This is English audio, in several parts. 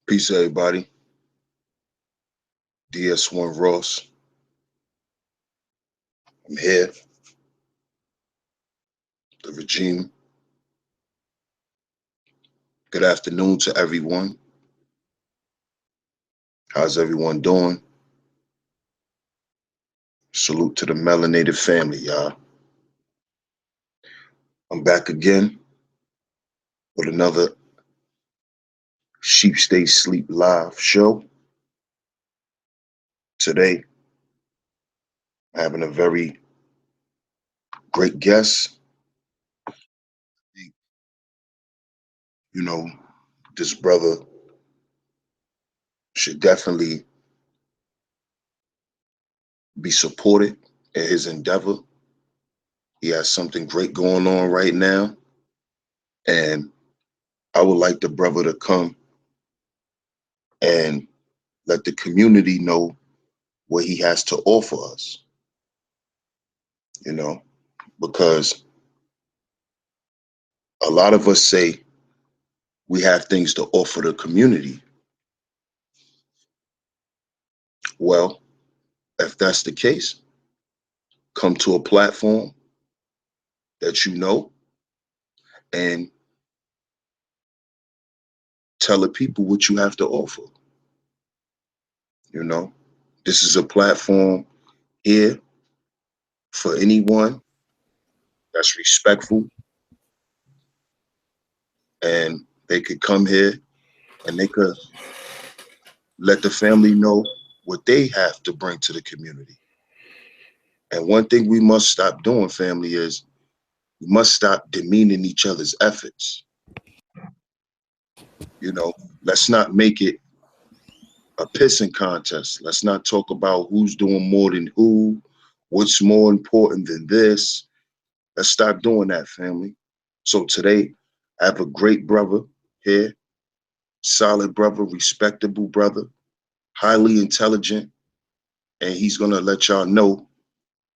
Peace, everybody. DS1 Ross. I'm here. The regime. Good afternoon to everyone. How's everyone doing? Salute to the melanated family, y'all. I'm back again with another Sheep Stay Sleep live show. Today, I'm having a very great guest. You know, this brother should definitely be supported in his endeavor. He has something great going on right now. And I would like the brother to come and let the community know what he has to offer us, you know, because a lot of us say we have things to offer the community. Well, if that's the case, come to a platform that you know and tell the people what you have to offer. You know, this is a platform here for anyone that's respectful, and they could come here and they could let the family know what they have to bring to the community. And one thing we must stop doing, family, is we must stop demeaning each other's efforts. You know, let's not make it a pissing contest. Let's not talk about who's doing more than who, what's more important than this. Let's stop doing that, family. So today, I have a great brother here, solid brother, respectable brother, highly intelligent, and he's gonna let y'all know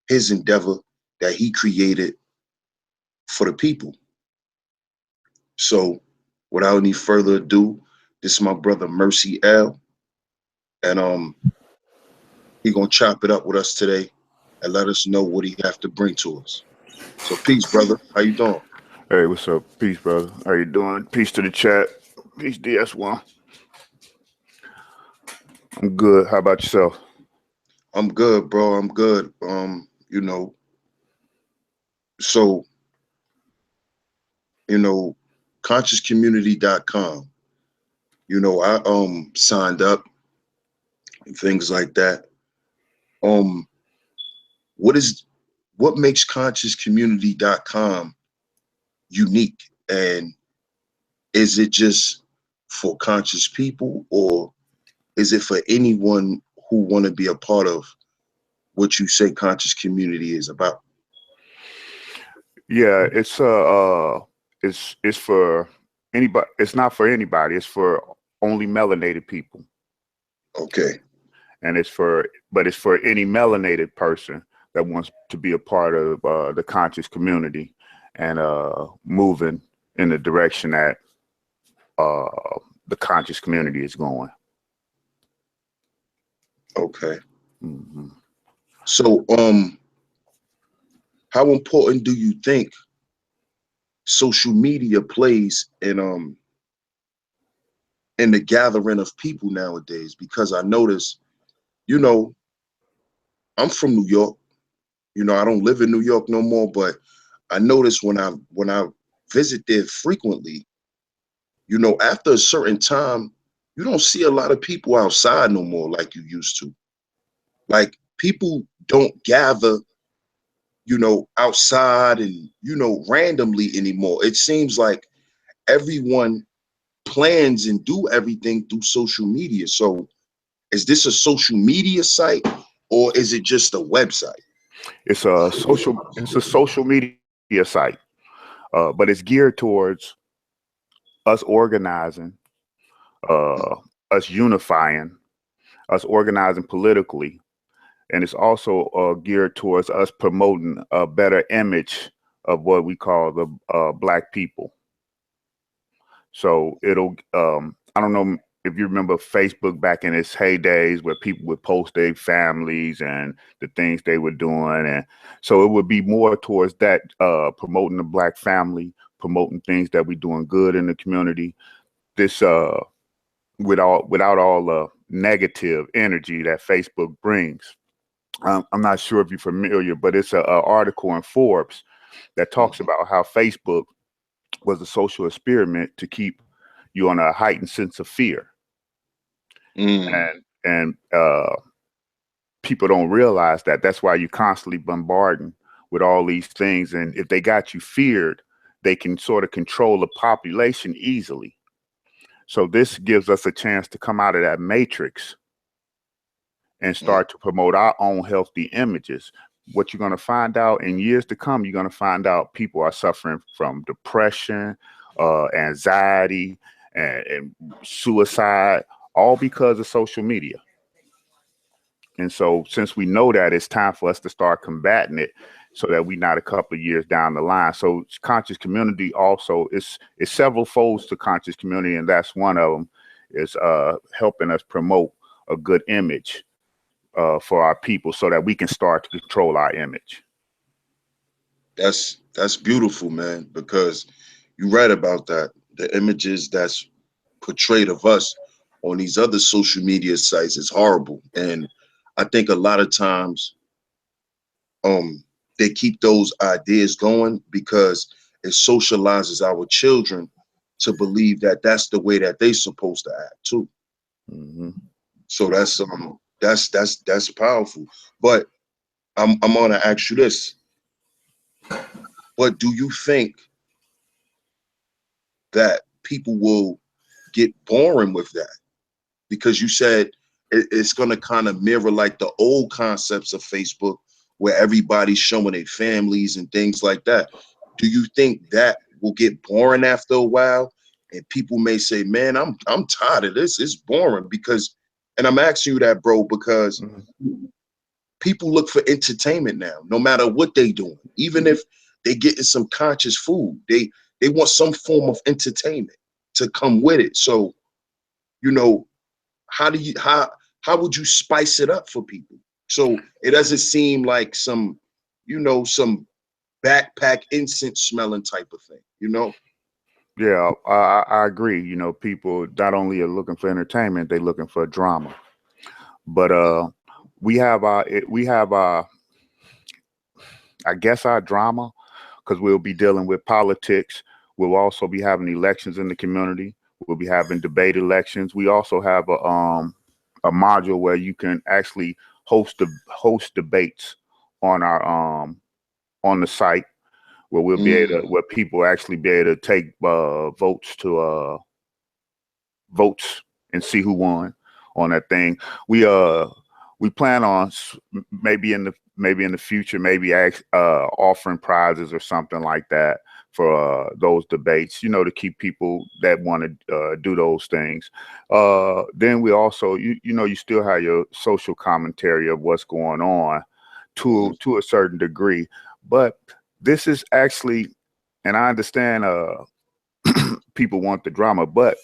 his endeavor that he created for the people. So without any further ado, this is my brother Mercy L. And he gonna chop it up with us today and let us know what he have to bring to us. So peace, brother. How you doing? Hey, what's up? Peace, brother. How you doing? Peace to the chat. Peace, DS1. I'm good. How about yourself? I'm good, bro. I'm good. You know, so, you know, consciouscommunity.com. You know, I signed up and things like that. Um, what is what makes consciouscommunity.com unique? And is it just for conscious people, or is it for anyone who want to be a part of what you say conscious community is about? Yeah, it's for anybody. It's not for anybody. It's for only melanated people, Okay. and it's for any melanated person that wants to be a part of the conscious community and moving in the direction that uh, the conscious community is going. Okay. Hmm. So, how important do you think social media plays in the gathering of people nowadays? Because I notice, you know, I'm from New York. You know, I don't live in New York no more, but I notice when I visit there frequently, you know, after a certain time, you don't see a lot of people outside no more like you used to. Like people don't gather, you know, outside and, you know, randomly anymore. It seems like everyone plans and do everything through social media. So is this a social media site or is it just a website? It's a social media site, but it's geared towards us organizing, uh, us unifying, us organizing politically, and it's also geared towards us promoting a better image of what we call the Black people. So it'll, I don't know if you remember Facebook back in its heydays where people would post their families and the things they were doing. And so it would be more towards that, promoting the Black family, promoting things that we're doing good in the community. This, without all the negative energy that Facebook brings. I'm not sure if you're familiar, but it's a article in Forbes that talks about how Facebook was a social experiment to keep you on a heightened sense of fear. And people don't realize that. That's why you're constantly bombarding with all these things. And if they got you feared, they can sort of control the population easily. So this gives us a chance to come out of that matrix and start to promote our own healthy images. What you're going to find out in years to come, you're going to find out people are suffering from depression, anxiety, and suicide, all because of social media. And so since we know that, it's time for us to start combating it so that we're not a couple of years down the line. So conscious community also is several folds to conscious community, and that's one of them, is helping us promote a good image for our people so that we can start to control our image. That's beautiful, man, because you read about that. The images that's portrayed of us on these other social media sites is horrible. And I think a lot of times they keep those ideas going because it socializes our children to believe that that's the way that they're supposed to act too. So that's powerful. But I'm gonna ask you this. But do you think that people will get boring with that? Because you said it's going to kind of mirror like the old concepts of Facebook where everybody's showing their families and things like that. Do you think that will get boring after a while? And people may say, man, I'm tired of this. It's boring because, and I'm asking you that, bro, because people look for entertainment now, no matter what they doing. Even if they getting some conscious food, they want some form of entertainment to come with it. So, you know, how would you spice it up for people so it doesn't seem like some, you know, some backpack incense smelling type of thing, you know? Yeah, I agree. You know, people not only are looking for entertainment, they're looking for drama. But we have our I guess our drama, because we'll be dealing with politics. We'll also be having elections in the community. We'll be having debate elections. We also have a module where you can actually host debates on our on the site, where we'll be able to, where people actually be able to take votes and see who won on that thing. We plan on maybe in the future, maybe offering prizes or something like that for those debates, you know, to keep people that want to do those things. Then we also, you know, you still have your social commentary of what's going on to a certain degree. But this is actually, and I understand people want the drama, but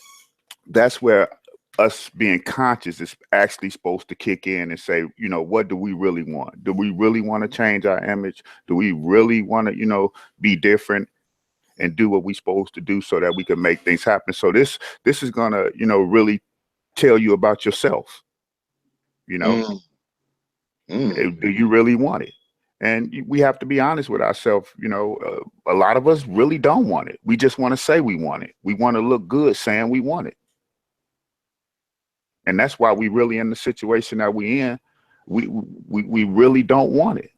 that's where us being conscious is actually supposed to kick in and say, you know, what do we really want? Do we really want to change our image? Do we really want to, you know, be different and do what we're supposed to do so that we can make things happen? So this is gonna, you know, really tell you about yourself. You know, do you really want it? And we have to be honest with ourselves. You know, a lot of us really don't want it. We just want to say we want it. We want to look good saying we want it. And that's why we really in the situation that we in. We really don't want it.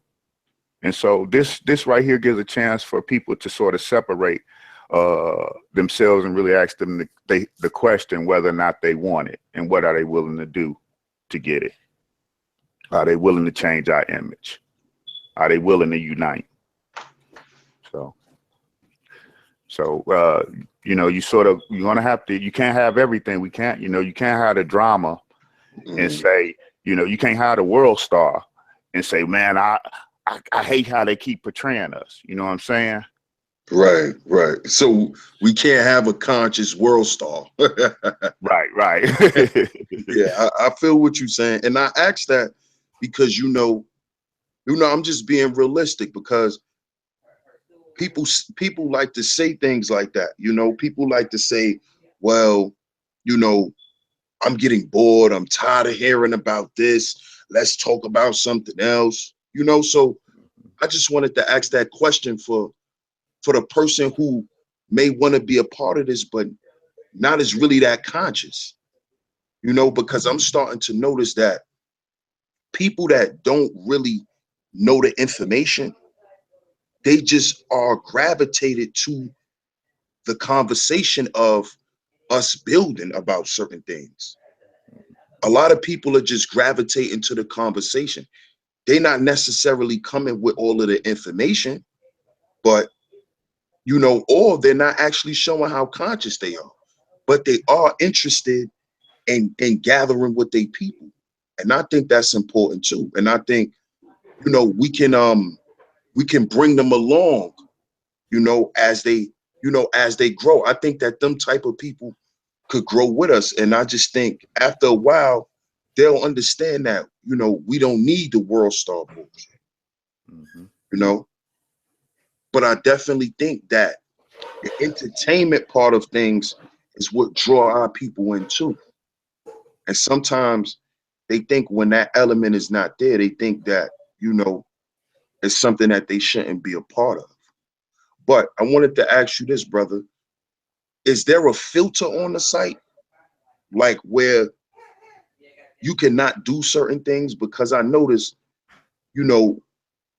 And so this right here gives a chance for people to sort of separate themselves and really ask them the question whether or not they want it and what are they willing to do to get it. Are they willing to change our image? Are they willing to unite? So you know, you're gonna have to, you can't have everything. You can't have the drama and say, you know, you can't have the world star and say, man, I hate how they keep portraying us. You know what I'm saying? Right, right. So we can't have a conscious world star. Right, right. Yeah, I feel what you're saying, and I ask that because I'm just being realistic because people like to say things like that. People like to say, "Well, you know, I'm getting bored. I'm tired of hearing about this. Let's talk about something else." So I just wanted to ask that question for the person who may want to be a part of this, but not as really that conscious. Because I'm starting to notice that people that don't really know the information, they just are gravitated to the conversation of us building about certain things. A lot of people are just gravitating to the conversation. They're not necessarily coming with all of the information, but or they're not actually showing how conscious they are, but they are interested in gathering with their people. And I think that's important too. And I think, we can bring them along, as they grow. I think that them type of people could grow with us. And I just think after a while, they'll understand that, we don't need the world star books, Mhm. you know. But I definitely think that the entertainment part of things is what draw our people in too. And sometimes they think when that element is not there, they think that, it's something that they shouldn't be a part of. But I wanted to ask you this, brother. Is there a filter on the site, like where you cannot do certain things? Because I notice, you know,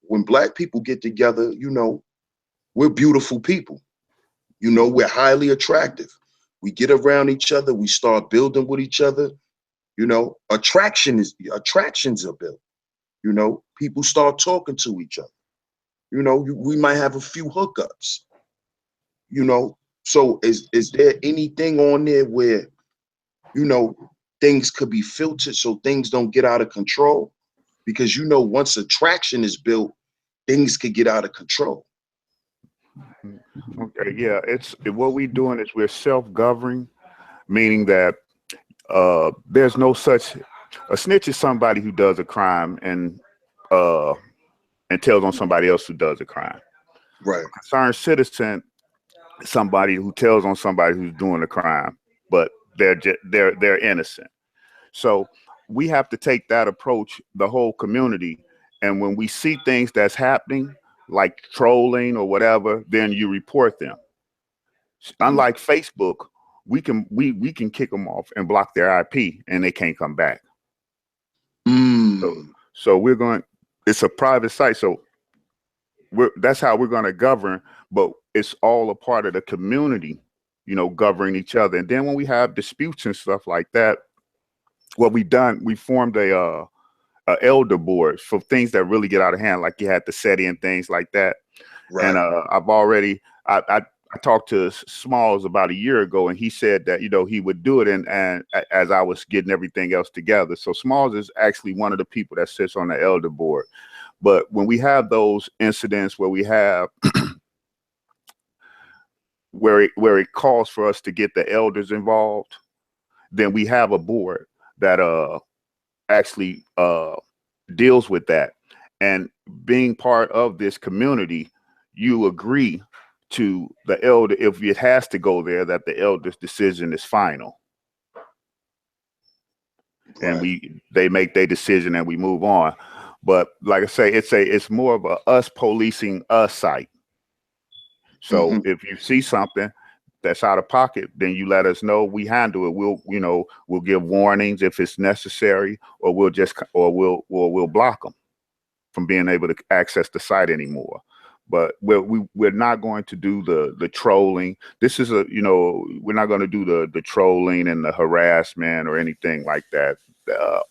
when black people get together, we're beautiful people. We're highly attractive. We get around each other, we start building with each other. Attractions are built. People start talking to each other. We might have a few hookups. You know, so is there anything on there where you know things could be filtered so things don't get out of control? Because once attraction is built, things could get out of control. Okay, yeah, it's what we're doing is we're self-governing, meaning that there's no such a snitch is somebody who does a crime uh and tells on somebody else who does a crime. Right. Concerned citizen is somebody who tells on somebody who's doing a crime, but they're innocent. So we have to take that approach, the whole community. And when we see things that's happening, like trolling or whatever, then you report them. Mhm. Unlike Facebook, we can kick them off and block their IP, and they can't come back. So Mm. so we're going. It's a private site, so that's how we're going to govern. But it's all a part of the community, governing each other. And then when we have disputes and stuff like that, what we formed a elder board for things that really get out of hand, like you had the SETI and things like that. And Right. I talked to Smalls about a year ago, and he said that he would do it, and as I was getting everything else together. So Smalls is actually one of the people that sits on the elder board. But when we have those incidents where we have where it calls for us to get the elders involved, then we have a board that actually deals with that. And being part of this community, you agree to the elder, if it has to go there, that the elder's decision is final. And Right. they make their decision and we move on. But like I say, it's more of a us policing us site. So Hmm. if you see something that's out of pocket, then you let us know. We handle it. We'll give warnings if it's necessary, or we'll block them from being able to access the site anymore. But we're not going to do the trolling. This is we're not going to do the trolling and the harassment or anything like that.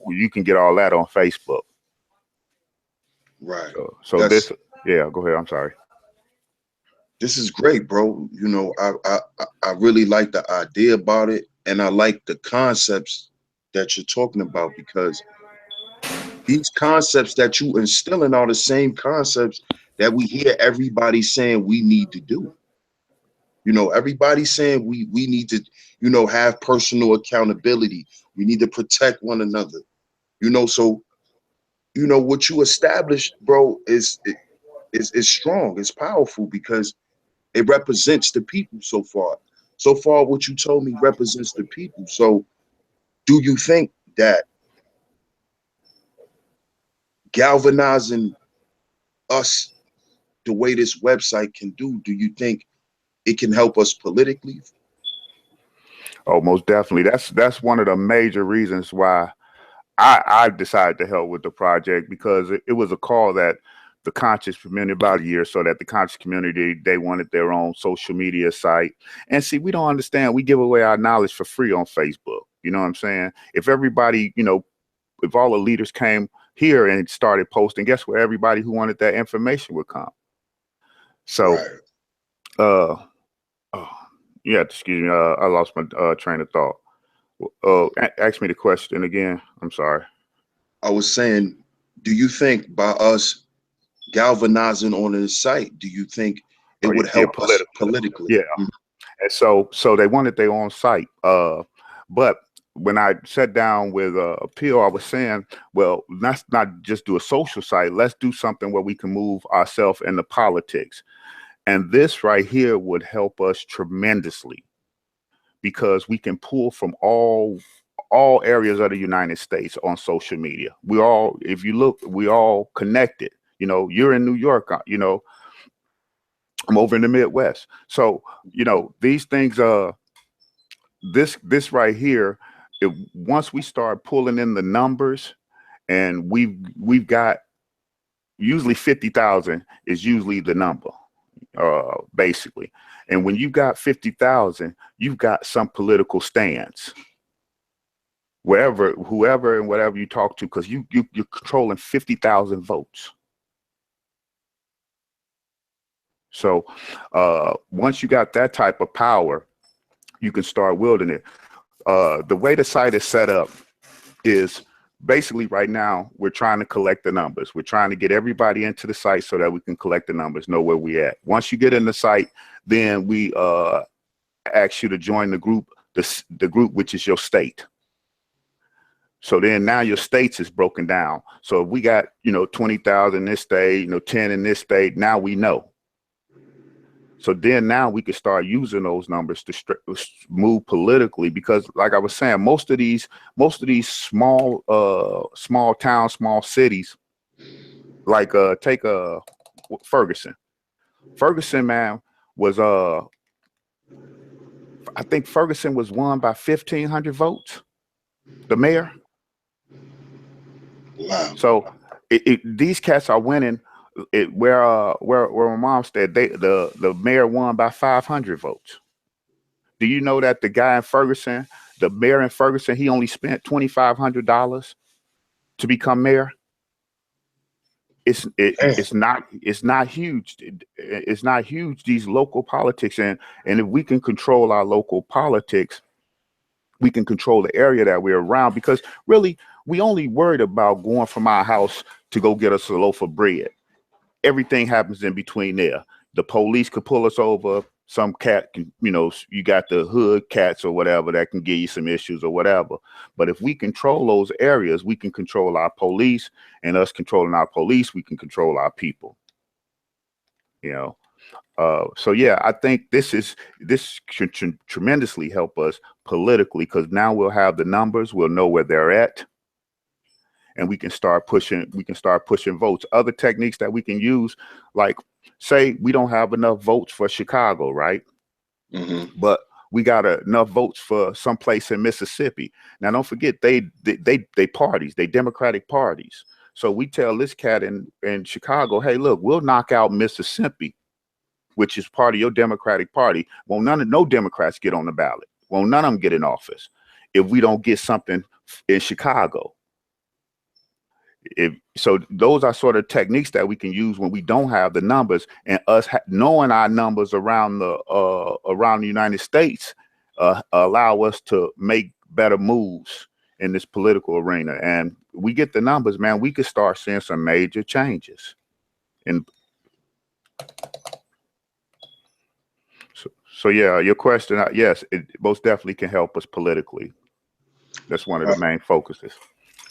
You can get all that on Facebook. Right. So That's yeah, go ahead. I'm sorry. this is great, bro. I really like the idea about it, and I like the concepts that you're talking about because these concepts that you instilling are the same concepts that we hear everybody saying we need to do. You know, everybody's saying we need to, you know, have personal accountability. We need to protect one another. You know, so you know what you established, bro, is strong. It's powerful because it represents the people so far. So far, what you told me represents the people. So, do you think that galvanizing us the way this website can do you think it can help us politically? Oh, most definitely. That's one of the major reasons why I decided to help with the project, because it was a call that the conscious community, about a year, so that the conscious community, they wanted their own social media site. And see, we don't understand. We give away our knowledge for free on Facebook. You know what I'm saying? If everybody, you know, if all the leaders came here and started posting, guess where everybody who wanted that information would come. So, Right. uh, oh, yeah, excuse me, I lost my train of thought. Ask me the question again. I'm sorry. I was saying, do you think by us galvanizing on this site, do you think it Oh, would yeah, help us politically. politically? Yeah. And so they wanted their own site. But when I sat down with Peel, I was saying, well, let's not just do a social site. Let's do something where we can move ourselves into politics. And this right here would help us tremendously, because we can pull from all areas of the United States on social media. We all, if you look, we all connected. You know, you're in New York, you know, I'm over in the Midwest. So, you know, these things, this right here, once we start pulling in the numbers, and we've got usually 50,000 is usually the number, basically. And when you got 50,000, you've got some political stance, wherever, whoever and whatever you talk to, because you're controlling 50,000 votes. So once you got that type of power, you can start wielding it. The way the site is set up is basically, right now we're trying to collect the numbers. We're trying to get everybody into the site so that we can collect the numbers, know where we at. Once you get in the site, then we ask you to join the group, the group which is your state. So then now your states is broken down. So if we got, you know, 20,000 in this state, you know, 10 in this state, now we know. So then now we can start using those numbers to move politically, because like I was saying, most of these small towns, small cities, like take Ferguson. Ferguson, man, was I think Ferguson was won by 1,500 votes, the mayor. Wow. So these cats are winning. Where my mom said, the mayor won by 500 votes. Do you know that the guy in Ferguson, the mayor in Ferguson, he only spent $2,500 to become mayor? It's not huge. It's not huge, these local politics. And if we can control our local politics, we can control the area that we're around, because really we only worried about going from our house to go get us a loaf of bread. Everything happens in between there. The police could pull us over. Some cat can, you know, you got the hood cats or whatever that can give you some issues or whatever. But if we control those areas, we can control our police, and us controlling our police, we can control our people. You know, so yeah, I think this can tremendously help us politically, because now we'll have the numbers, we'll know where they're at, and we can start pushing votes. Other techniques that we can use, like, say we don't have enough votes for Chicago, right? Mm-hmm. But we got enough votes for some place in Mississippi. Now, don't forget, they parties, they Democratic parties. So we tell this cat in Chicago, hey, look, we'll knock out Mississippi, which is part of your Democratic Party. Well, no Democrats get on the ballot. Well, none of them get in office if we don't get something in Chicago. So those are sort of techniques that we can use when we don't have the numbers, and us knowing our numbers around the United States allow us to make better moves in this political arena. And we get the numbers, man, we could start seeing some major changes. And So yeah, your question, yes, it most definitely can help us politically. That's one of the main focuses.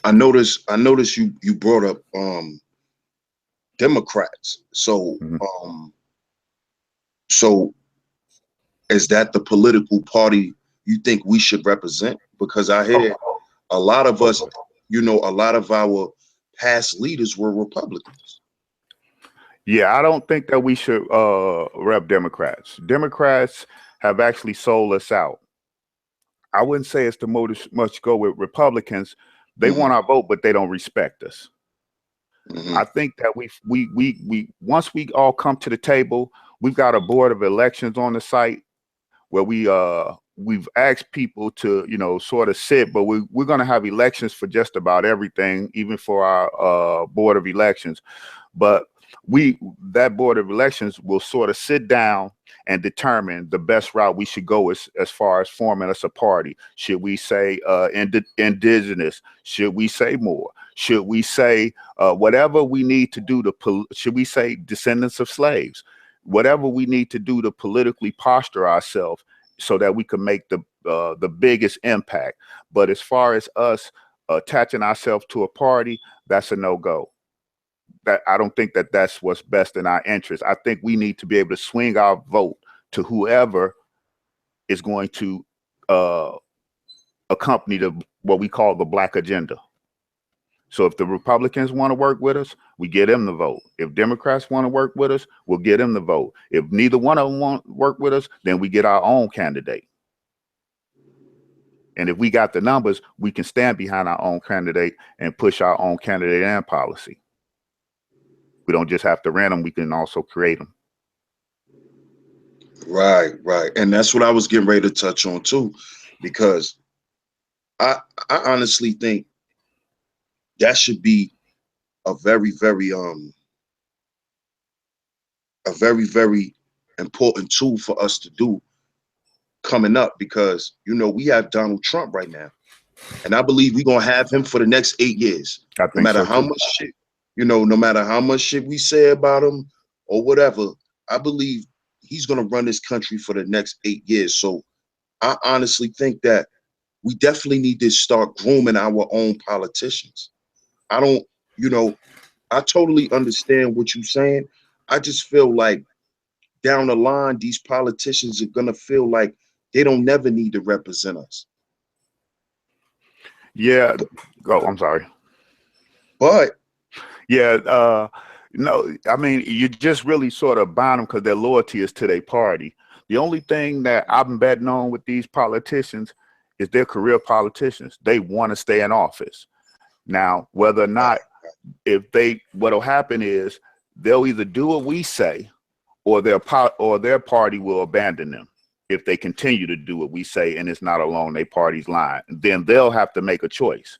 I noticed you brought up Democrats. Mhm. So is that the political party you think we should represent? Because I hear a lot of us, a lot of our past leaders were Republicans. Yeah, I don't think that we should rep Democrats. Democrats have actually sold us out. I wouldn't say it's the much go with Republicans. They Hmm. want our vote, but they don't respect us. Hmm. I think that we once we all come to the table, we've got a board of elections on the site where we've asked people to, sort of sit, but we're going to have elections for just about everything, even for our board of elections. But that board of elections will sort of sit down and determine the best route we should go as far as forming us a party. Should we say indigenous? Should we say more? Should we say whatever we need to do should we say descendants of slaves? Whatever we need to do to politically posture ourselves so that we can make the biggest impact. But as far as us attaching ourselves to a party, that's a no-go. That I don't think that that's what's best in our interest. I think we need to be able to swing our vote to whoever is going to uh, accompany what we call the Black agenda. So if the Republicans want to work with us, we get them the vote. If Democrats want to work with us, we'll get them the vote. If neither one of them want to work with us, then we get our own candidate. And if we got the numbers, we can stand behind our own candidate and push our own candidate and policy. We don't just have to rent them, we can also create them. Right, right. And that's what I was getting ready to touch on too, because I I honestly think that should be a very, very important tool for us to do coming up, because we have Donald Trump right now. And I believe we're gonna have him for the next 8 years. I No think matter so how too. much shit, no matter how much shit we say about him or whatever, I believe he's gonna run this country for the next 8 years. So I honestly think that we definitely need to start grooming our own politicians. I don't, you know, I totally understand what you're saying. I just feel like down the line, these politicians are gonna feel like they don't never need to represent us. Yeah. Oh, I'm sorry. But Yeah. No, I mean, you just really sort of bind them because their loyalty is to their party. The only thing that I've been betting on with these politicians is they're career politicians. They want to stay in office. Now, whether or not, what'll happen is they'll either do what we say or their party will abandon them if they continue to do what we say and it's not along their party's line. Then they'll have to make a choice.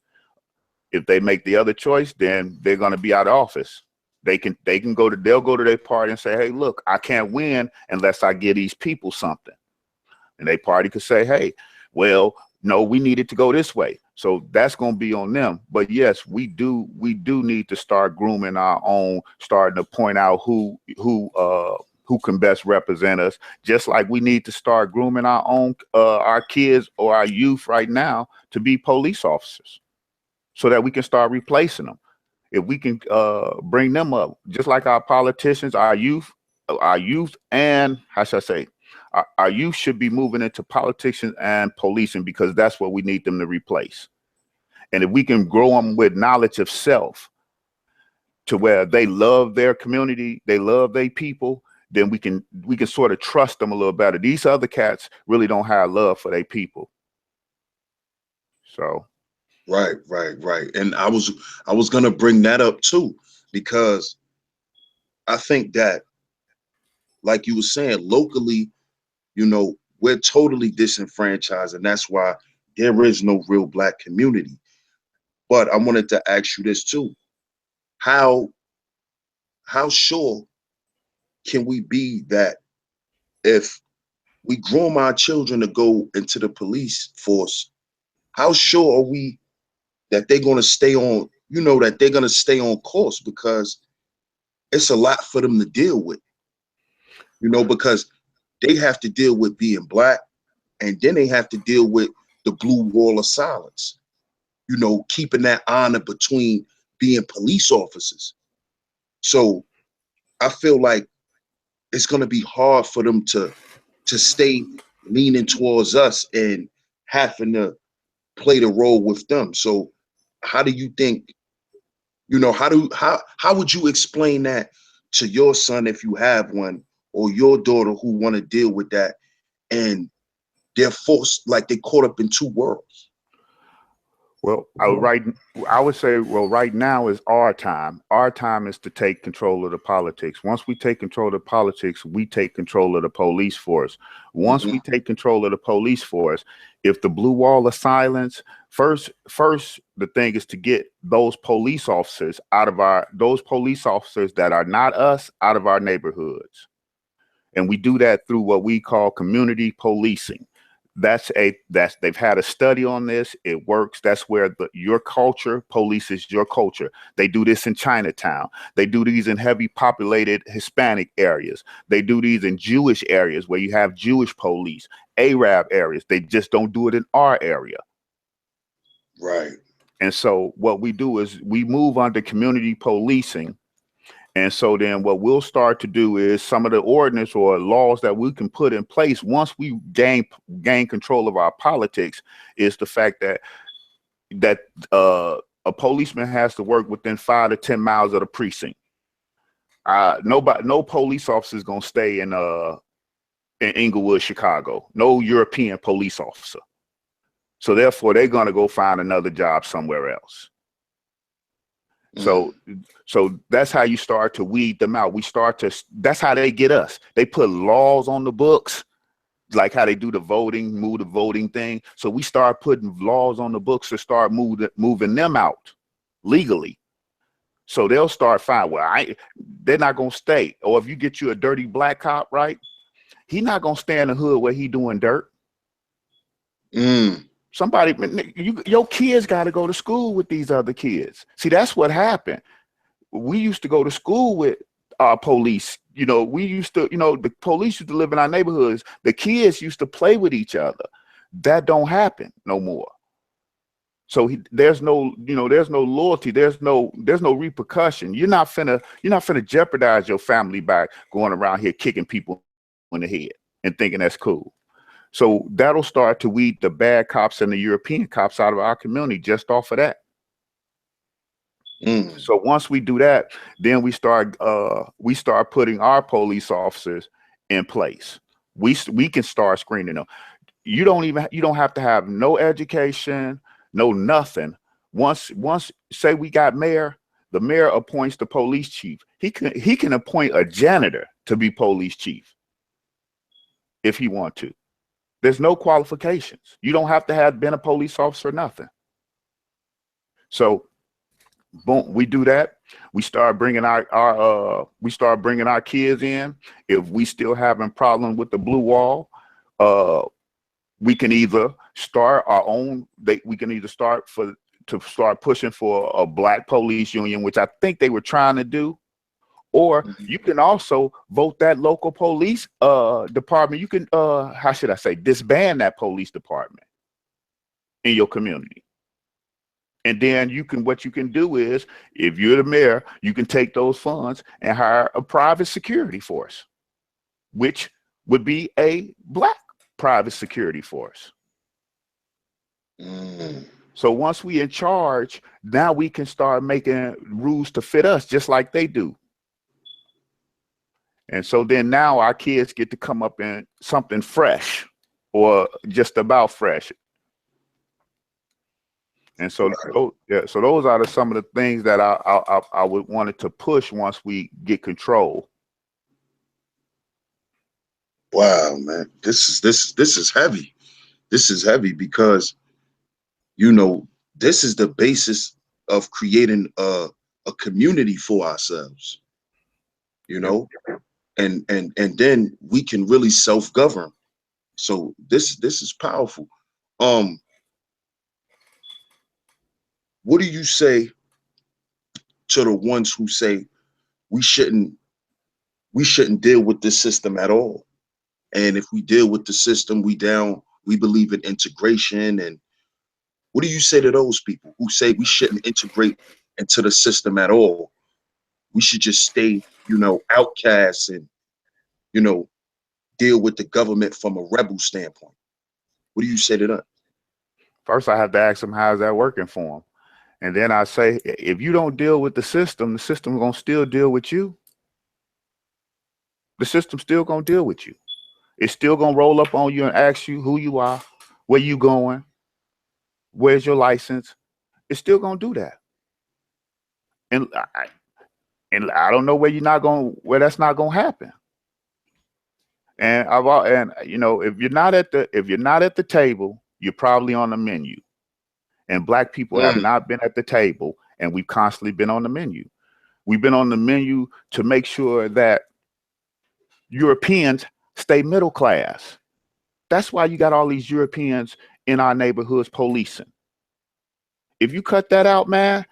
If they make the other choice, then they're going to be out of office. They'll go to their party and say, hey, look, I can't win unless I give these people something. And their party could say, hey, well, no, we need it to go this way. So that's going to be on them. But yes, we do need to start grooming our own, starting to point out who can best represent us. Just like we need to start grooming our own, our kids or our youth right now to be police officers, so that we can start replacing them. If we can bring them up, just like our politicians, our youth, and how should I say, our youth should be moving into politics and policing, because that's what we need them to replace. And if we can grow them with knowledge of self to where they love their community, they love their people, then we can sort of trust them a little better. These other cats really don't have love for their people. So right, right, right. And I was gonna bring that up too, because I think that, like you were saying, locally, we're totally disenfranchised, and that's why there is no real Black community. But I wanted to ask you this too: how how sure can we be that if we groom our children to go into the police force, how sure are we that they're going to stay on, that they're going to stay on course? Because it's a lot for them to deal with, because they have to deal with being black, and then they have to deal with the blue wall of silence, you know, keeping that honor between being police officers. So I feel like it's going to be hard for them to stay leaning towards us and having to play the role with them. So how do you think, you know, how would you explain that to your son if you have one, or your daughter who want to deal with that, and they're forced, like they caught up in two worlds? Well, I would say, well, right now is our time. Our time is to take control of the politics. Once we take control of the politics, we take control of the police force. Once we take control of the police force, if the blue wall of silence, first, the thing is to get those police officers those police officers that are not us out of our neighborhoods. And we do that through what we call community policing. They've had a study on this. It works. That's where your culture polices your culture. They do this in Chinatown. They do these in heavy populated Hispanic areas. They do these in Jewish areas where you have Jewish police, Arab areas. They just don't do it in our area. Right. And so what we do is we move under community policing. And so then what we'll start to do is some of the ordinance or laws that we can put in place once we gain control of our politics is the fact that a policeman has to work within 5 to 10 miles of the precinct. No police officer is going to stay in Inglewood, Chicago. No European police officer. So therefore, they're going to go find another job somewhere else. So that's how you start to weed them out. That's how they get us. They put laws on the books, like how they do the voting thing. So we start putting laws on the books to start moving them out legally. So they'll start finding, they're not going to stay. Or if you get you a dirty black cop, right? He's not going to stay in the hood where he doing dirt. Somebody, your kids got to go to school with these other kids. See, that's what happened. We used to go to school with our police. You know, the police used to live in our neighborhoods. The kids used to play with each other. That don't happen no more. So there's no loyalty. There's no repercussion. You're not finna jeopardize your family by going around here kicking people in the head and thinking that's cool. So that'll start to weed the bad cops and the European cops out of our community just off of that. So once we do that, then we start putting our police officers in place. We can start screening them. You don't have to have no education, no nothing. Once say we got mayor, the mayor appoints the police chief. He can appoint a janitor to be police chief if he want to. There's no qualifications. You don't have to have been a police officer or nothing. So, boom, we do that. We start bringing our kids in. If we still having problems with the blue wall, we can either start our own. We can either start pushing for a black police union, which I think they were trying to do. Or you can also vote that local police department. You can, how should I say, disband that police department in your community. And then what you can do is, if you're the mayor, you can take those funds and hire a private security force, which would be a black private security force. So once we in charge, now we can start making rules to fit us just like they do. And so then now our kids get to come up in something fresh or just about fresh. And so, so those are some of the things that I would want it to push once we get control. Wow, man, this is heavy. This is heavy because, you know, this is the basis of creating a community for ourselves. You know. And then we can really self-govern. So this is powerful. What do you say to the ones who say we shouldn't deal with this system at all? And if we deal with the system, we believe in integration. And what do you say to those people who say we shouldn't integrate into the system at all? We should just stay, outcasts and, you know, deal with the government from a rebel standpoint. What do you say to that? First, I have to ask them, how's that working for them? And then I say, if you don't deal with the system going to still deal with you. The system's still going to deal with you. It's still going to roll up on you and ask you who you are, where you going, where's your license. It's still going to do that. And I don't know where that's not going to happen. And if you're not at the table, you're probably on the menu. And Black people have not been at the table, and we've constantly been on the menu. We've been on the menu to make sure that Europeans stay middle class. That's why you got all these Europeans in our neighborhoods policing. If you cut that out, man,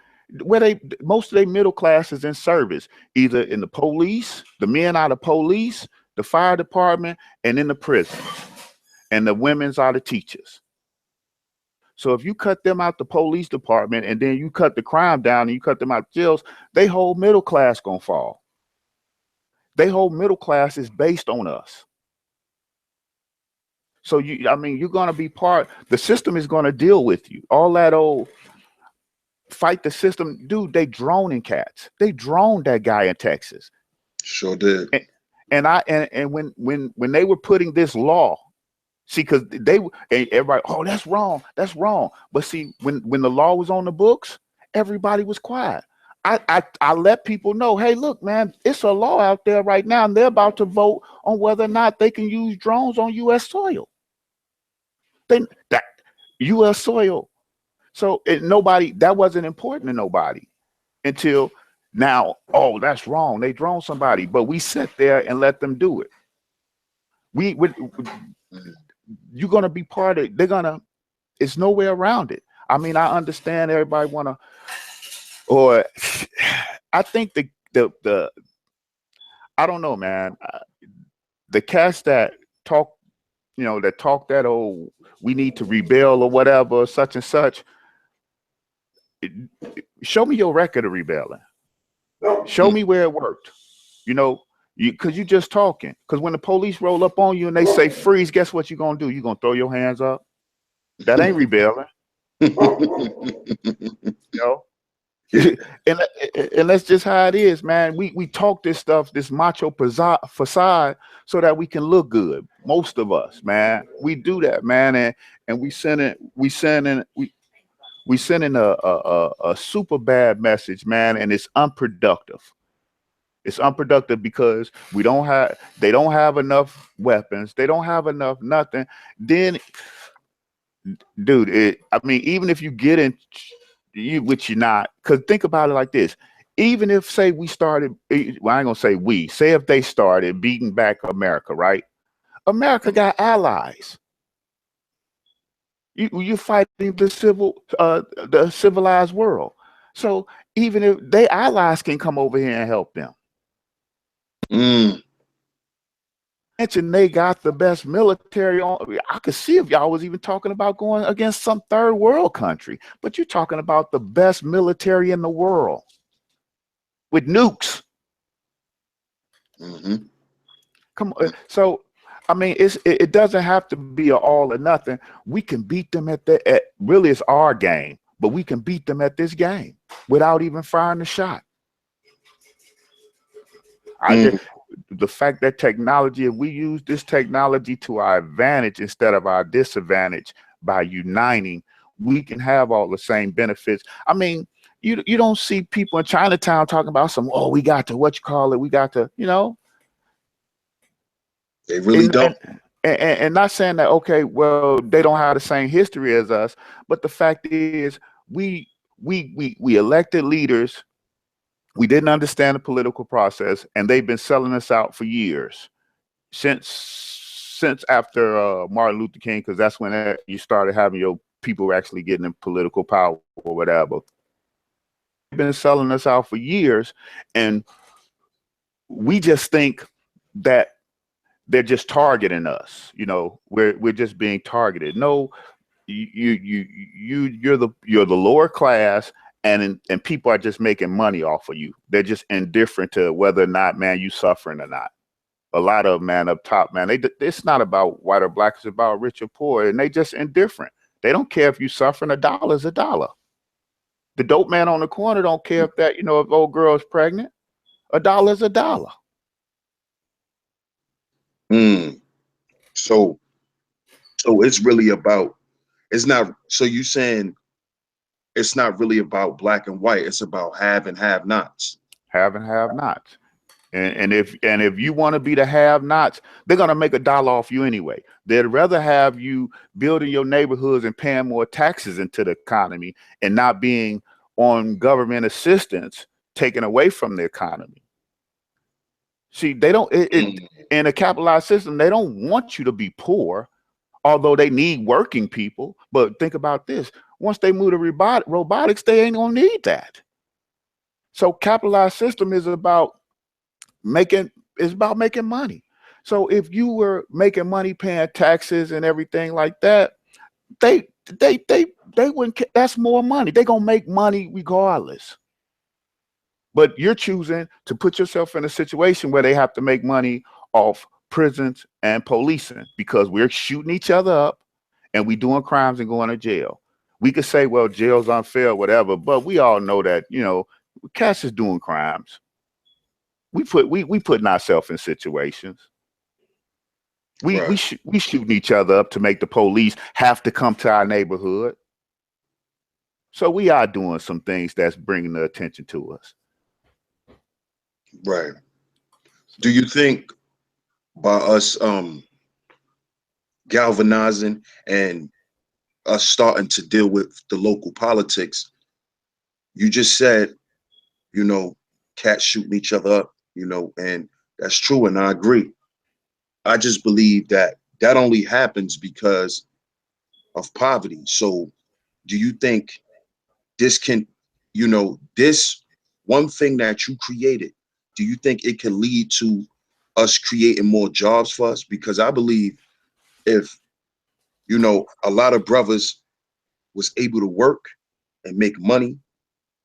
most of their middle class is in service, either in the police, the men are the police, the fire department, and in the prisons. And the women's are the teachers. So if you cut them out the police department and then you cut the crime down and you cut them out of jails, they whole middle class gonna fall. They whole middle class is based on us. So you're gonna be the system is gonna deal with you. All that old fight the system, dude, they droning cats. They droned that guy in Texas. Sure did. And when they were putting this law, see, because everybody, oh, that's wrong. But see, when the law was on the books, everybody was quiet. I let people know, hey, look, man, it's a law out there right now, and they're about to vote on whether or not they can use drones on U.S. soil. That U.S. soil. So that wasn't important to nobody until now. Oh, that's wrong. They drone somebody, but we sat there and let them do it. You're gonna be part of it. It's no way around it. I mean, I understand everybody I think the I don't know, man. The cats that talk, that old, we need to rebel or whatever, such and such. Show me your record of rebelling. Show me where it worked. Because you're just talking. Because when the police roll up on you and they say freeze, guess what you're gonna do? You're gonna throw your hands up. That ain't rebelling. And that's just how it is, man. We talk this stuff, this macho facade, so that we can look good. Most of us, man, we do that, man, and we sending a super bad message, man, and it's unproductive. It's unproductive because they don't have enough weapons. They don't have enough nothing. Then, dude, even if you get in, which you're not, because think about it like this. Even if, say, we started, well, I ain't gonna say we, say if they started beating back America, right? America got allies. You're fighting the civilized world. So even if their allies can come over here and help them. Mention they got the best military on. I could see if y'all was even talking about going against some third world country, but you're talking about the best military in the world with nukes. Come on. So it doesn't have to be an all or nothing. We can beat them really it's our game, but we can beat them at this game without even firing a shot. The fact that technology, if we use this technology to our advantage instead of our disadvantage by uniting, we can have all the same benefits. I mean, you don't see people in Chinatown talking about we got to, we got to, They really don't. And not saying that, okay, well, they don't have the same history as us, but the fact is we elected leaders. We didn't understand the political process, and they've been selling us out for years, since after Martin Luther King, because that's when you started having your people actually getting in political power or whatever. They've been selling us out for years, and we just think that they're just targeting us. You know, we're just being targeted. No, you're the lower class, and people are just making money off of you. They're just indifferent to whether or not, man, you suffering or not. A lot of man up top, man, it's not about white or black, it's about rich or poor, and they just indifferent. They don't care if you suffering. A dollar is a dollar. The dope man on the corner don't care if that, if old girl is pregnant. A dollar is a dollar. So it's really about, it's not, so you saying it's not really about black and white, it's about have and have nots. Have and have nots. And if you want to be the have nots, they're gonna make a dollar off you anyway. They'd rather have you building your neighborhoods and paying more taxes into the economy and not being on government assistance taken away from the economy. See, they don't in a capitalized system, they don't want you to be poor, although they need working people. But think about this. Once they move to robotics, they ain't gonna need that. So capitalized system is about making money. So if you were making money, paying taxes and everything like that, they wouldn't. That's more money. They're gonna make money regardless. But you're choosing to put yourself in a situation where they have to make money off prisons and policing because we're shooting each other up and we doing crimes and going to jail. We could say, well, jail's unfair, whatever, but we all know that, cats is doing crimes. We putting ourselves in situations. We shooting each other up to make the police have to come to our neighborhood. So we are doing some things that's bringing the attention to us. Right. Do you think by us galvanizing and us starting to deal with the local politics, you just said, cats shooting each other up, and that's true, and I agree. I just believe that only happens because of poverty. So do you think this can, this one thing that you created, do you think it can lead to us creating more jobs for us? Because I believe if, a lot of brothers was able to work and make money,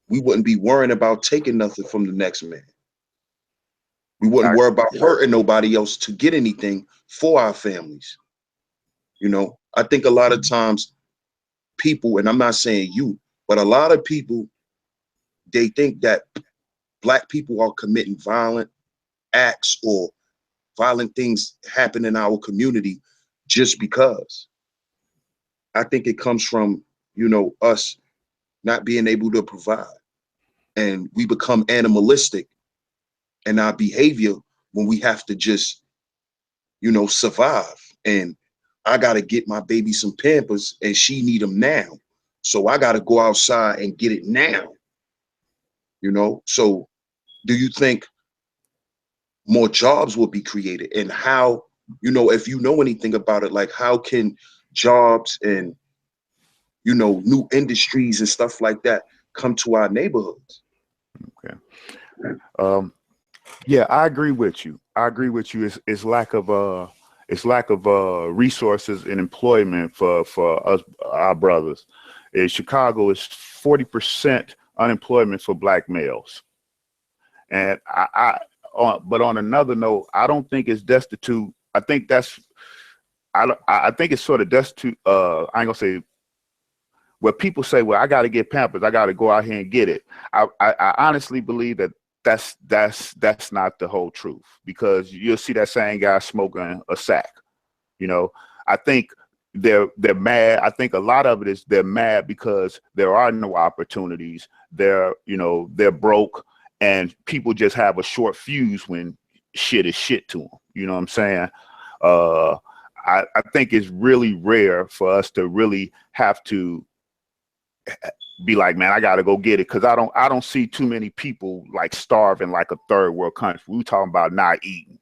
we wouldn't be worrying about taking nothing from the next man. We wouldn't worry about hurting nobody else to get anything for our families. I think a lot of times people, and I'm not saying you, but a lot of people, they think that Black people are committing violent acts or violent things happen in our community just because. I think it comes from, us not being able to provide. And we become animalistic in our behavior when we have to just, survive. And I got to get my baby some Pampers and she need them now. So I got to go outside and get it now. So do you think more jobs will be created? And how, if you know anything about it, like how can jobs and, new industries and stuff like that come to our neighborhoods? Okay. Yeah, I agree with you. It's lack of resources and employment for us, our brothers. In Chicago, it's 40% unemployment for Black males. And but on another note, I don't think it's destitute. I think it's sort of destitute. I ain't gonna say where people say, well, I got to get Pampers. I got to go out here and get it. I honestly believe that that's not the whole truth, because you'll see that same guy smoking a sack. I think they're mad. I think a lot of it is they're mad because there are no opportunities. They're broke, and people just have a short fuse when shit is shit to them. You know what I'm saying? I think it's really rare for us to really have to be like, man, I gotta go get it, because I don't see too many people like starving like a third world country. We talking about not eating.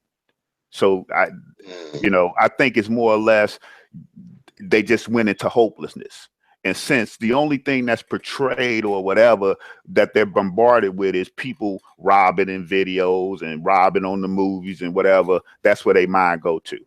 So I think it's more or less they just went into hopelessness. And since the only thing that's portrayed or whatever that they're bombarded with is people robbing in videos and robbing on the movies and whatever, that's where they mind go to.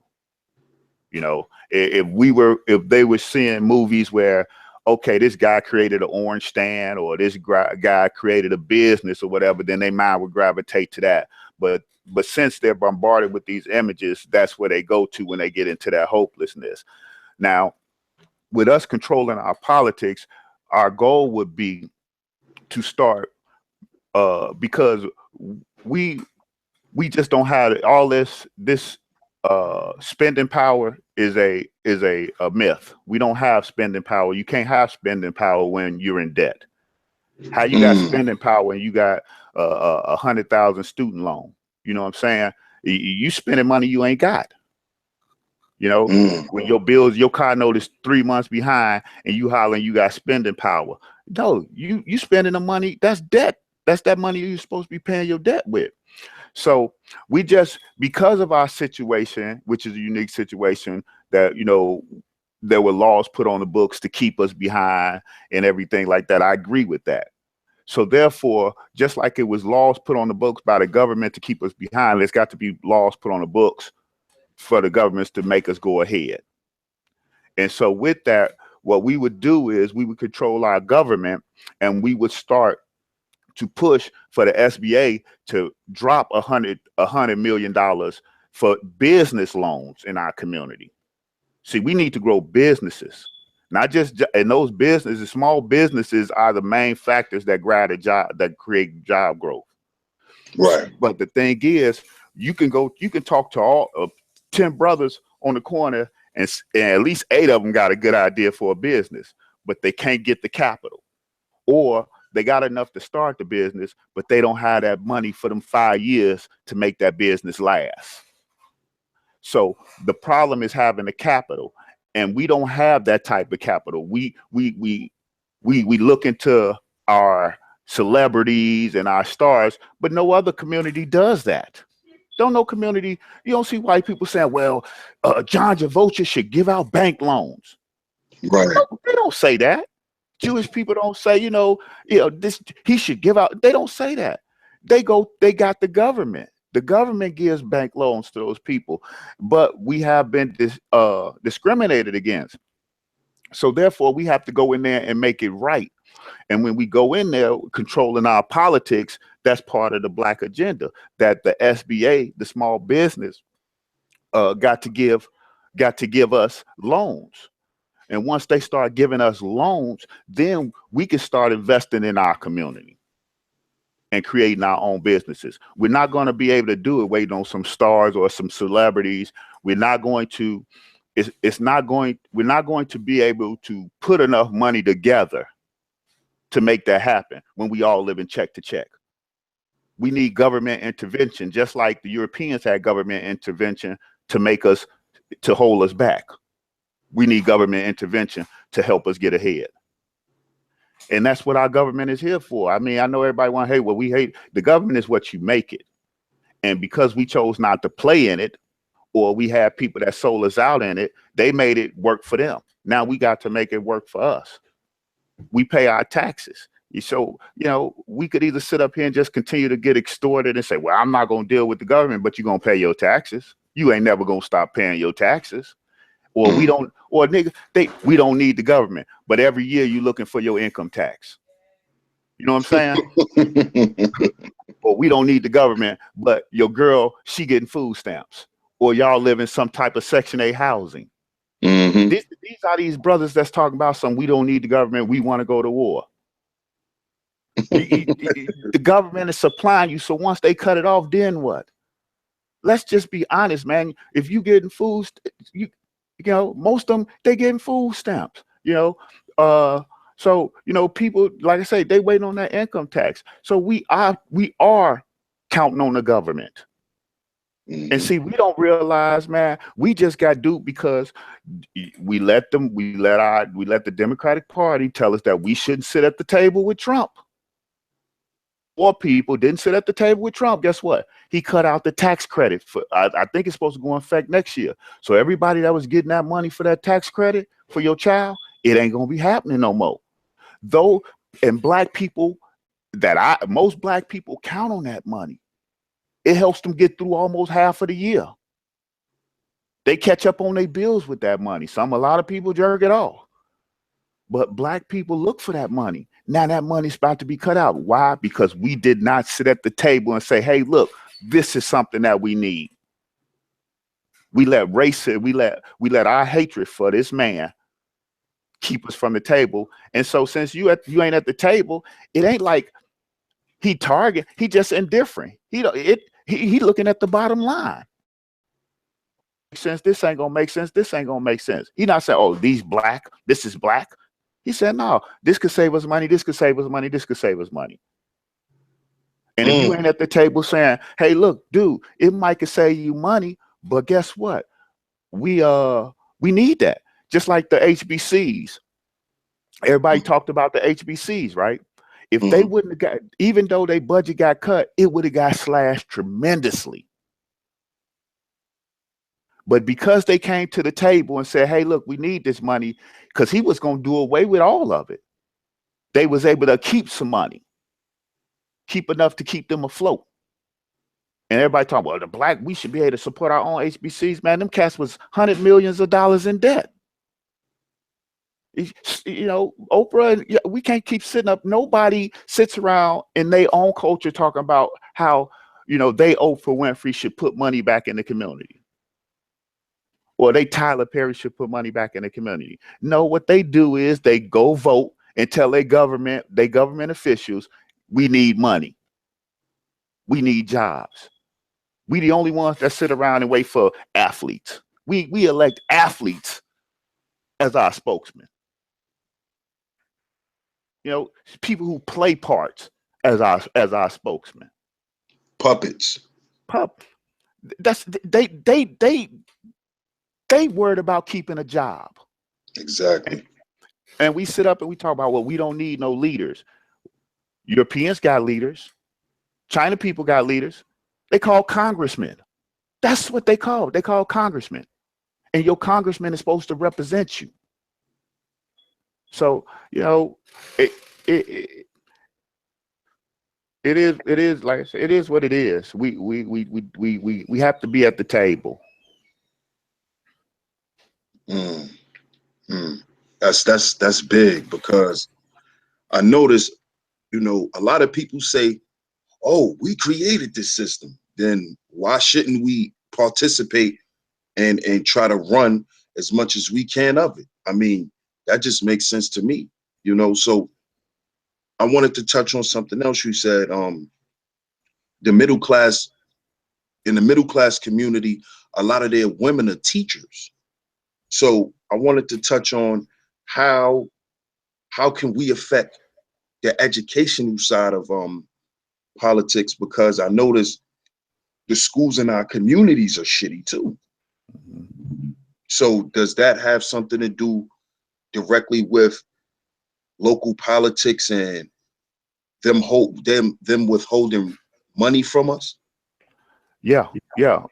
You know, if they were seeing movies where, okay, this guy created an orange stand or this guy created a business or whatever, then their mind would gravitate to that. But since they're bombarded with these images, that's where they go to when they get into that hopelessness. Now, with us controlling our politics, our goal would be to start because we just don't have all this spending power is a myth. We don't have spending power. You can't have spending power when you're in debt. How you got spending power when you got 100,000 student loan? You know what I'm saying? You spending money you ain't got. You know, when your bills, your car note is 3 months behind and you hollering you got spending power. No, you spending the money, that's debt. That's that money you're supposed to be paying your debt with. So we just, because of our situation, which is a unique situation that, you know, there were laws put on the books to keep us behind and everything like that. I agree with that. So therefore, just like it was laws put on the books by the government to keep us behind, there's got to be laws put on the books for the governments to make us go ahead. And so with that, what we would do is we would control our government and we would start to push for the SBA to drop $100 million for business loans in our community. See, we need to grow businesses, not just in those businesses. Small businesses are the main factors that create job growth. Right. But the thing is, you can talk to all 10 brothers on the corner and at least 8 of them got a good idea for a business, but they can't get the capital, or they got enough to start the business, but they don't have that money for them 5 years to make that business last. So the problem is having the capital, and we don't have that type of capital. We look into our celebrities and our stars, but no other community does that. Don't no community. You don't see white people saying, well, John Travolta should give out bank loans. Right. No, they don't say that. Jewish people don't say, this, he should give out. They don't say that. They got the government. The government gives bank loans to those people, but we have been discriminated against. So therefore, we have to go in there and make it right. And when we go in there controlling our politics, that's part of the Black agenda, that the SBA, the small business, got to give us loans. And once they start giving us loans, then we can start investing in our community and creating our own businesses. We're not going to be able to do it waiting on some stars or some celebrities. We're not going to be able to put enough money together to make that happen when we all live in check to check. We need government intervention, just like the Europeans had government intervention to hold us back. We need government intervention to help us get ahead. And that's what our government is here for. I mean, I know everybody want to hate what we hate. The government is what you make it. And because we chose not to play in it, or we have people that sold us out in it, they made it work for them. Now we got to make it work for us. We pay our taxes. So, we could either sit up here and just continue to get extorted and say, well, I'm not going to deal with the government, but you're going to pay your taxes. You ain't never going to stop paying your taxes. Or we don't need the government, but every year you're looking for your income tax. You know what I'm saying? Or we don't need the government, but your girl, she getting food stamps. Or y'all live in some type of Section 8 housing. Mm-hmm. These are these brothers that's talking about we don't need the government, we want to go to war. The government is supplying you, so once they cut it off, then what? Let's just be honest, man. If you getting food, most of them, they getting food stamps, so, people, like I say, they waiting on that income tax. So we are counting on the government. Mm-hmm. And see, we don't realize, man, we just got duped because we let the Democratic Party tell us that we shouldn't sit at the table with Trump. More people didn't sit at the table with Trump. Guess what? He cut out the tax credit for, I think it's supposed to go in effect next year. So everybody that was getting that money for that tax credit for your child, it ain't gonna be happening no more. Though, and most black people count on that money. It helps them get through almost half of the year. They catch up on their bills with that money. A lot of people jerk it off. But black people look for that money. Now that money's about to be cut out. Why? Because we did not sit at the table and say, hey, look, this is something that we need. We let we let our hatred for this man keep us from the table. And so since you ain't at the table, it ain't like he just indifferent. He looking at the bottom line. Since this ain't gonna make sense, this ain't gonna make sense. He not saying, oh, this is black. He said, no, this could save us money, this could save us money, this could save us money. And if you ain't at the table saying, hey, look, dude, it might could save you money, but guess what? We need that. Just like the HBCs. Everybody talked about the HBCs, right? If they wouldn't have got, even though their budget got cut, it would have got slashed tremendously. But because they came to the table and said, hey, look, we need this money, because he was going to do away with all of it. They was able to keep some money, keep enough to keep them afloat. And everybody talking, well, we should be able to support our own HBCs. Man, them cats was hundreds of millions of dollars in debt. You know, Oprah, we can't keep sitting up. Nobody sits around in their own culture talking about how, you know, Oprah Winfrey should put money back in the community. Or Tyler Perry should put money back in the community. No, what they do is they go vote and tell their government officials, we need money. We need jobs. We the only ones that sit around and wait for athletes. We elect athletes as our spokesman. You know, people who play parts as our spokesman. Puppets. That's they worried about keeping a job. Exactly. And we sit up and we talk about, well, we don't need no leaders. Europeans got leaders. China people got leaders. They call congressmen. That's what they call. They call congressmen. And your congressman is supposed to represent you. So, you know, it is like I said, it is what it is. We have to be at the table. That's big, because I notice, you know, a lot of people say, oh, we created this system. Then why shouldn't we participate and try to run as much as we can of it? I mean, that just makes sense to me, you know. So I wanted to touch on something else you said. The middle class, in the middle class community, a lot of their women are teachers. So I wanted to touch on how can we affect the educational side of politics, because I noticed the schools in our communities are shitty too. So does that have something to do directly with local politics and them withholding money from us? Yeah.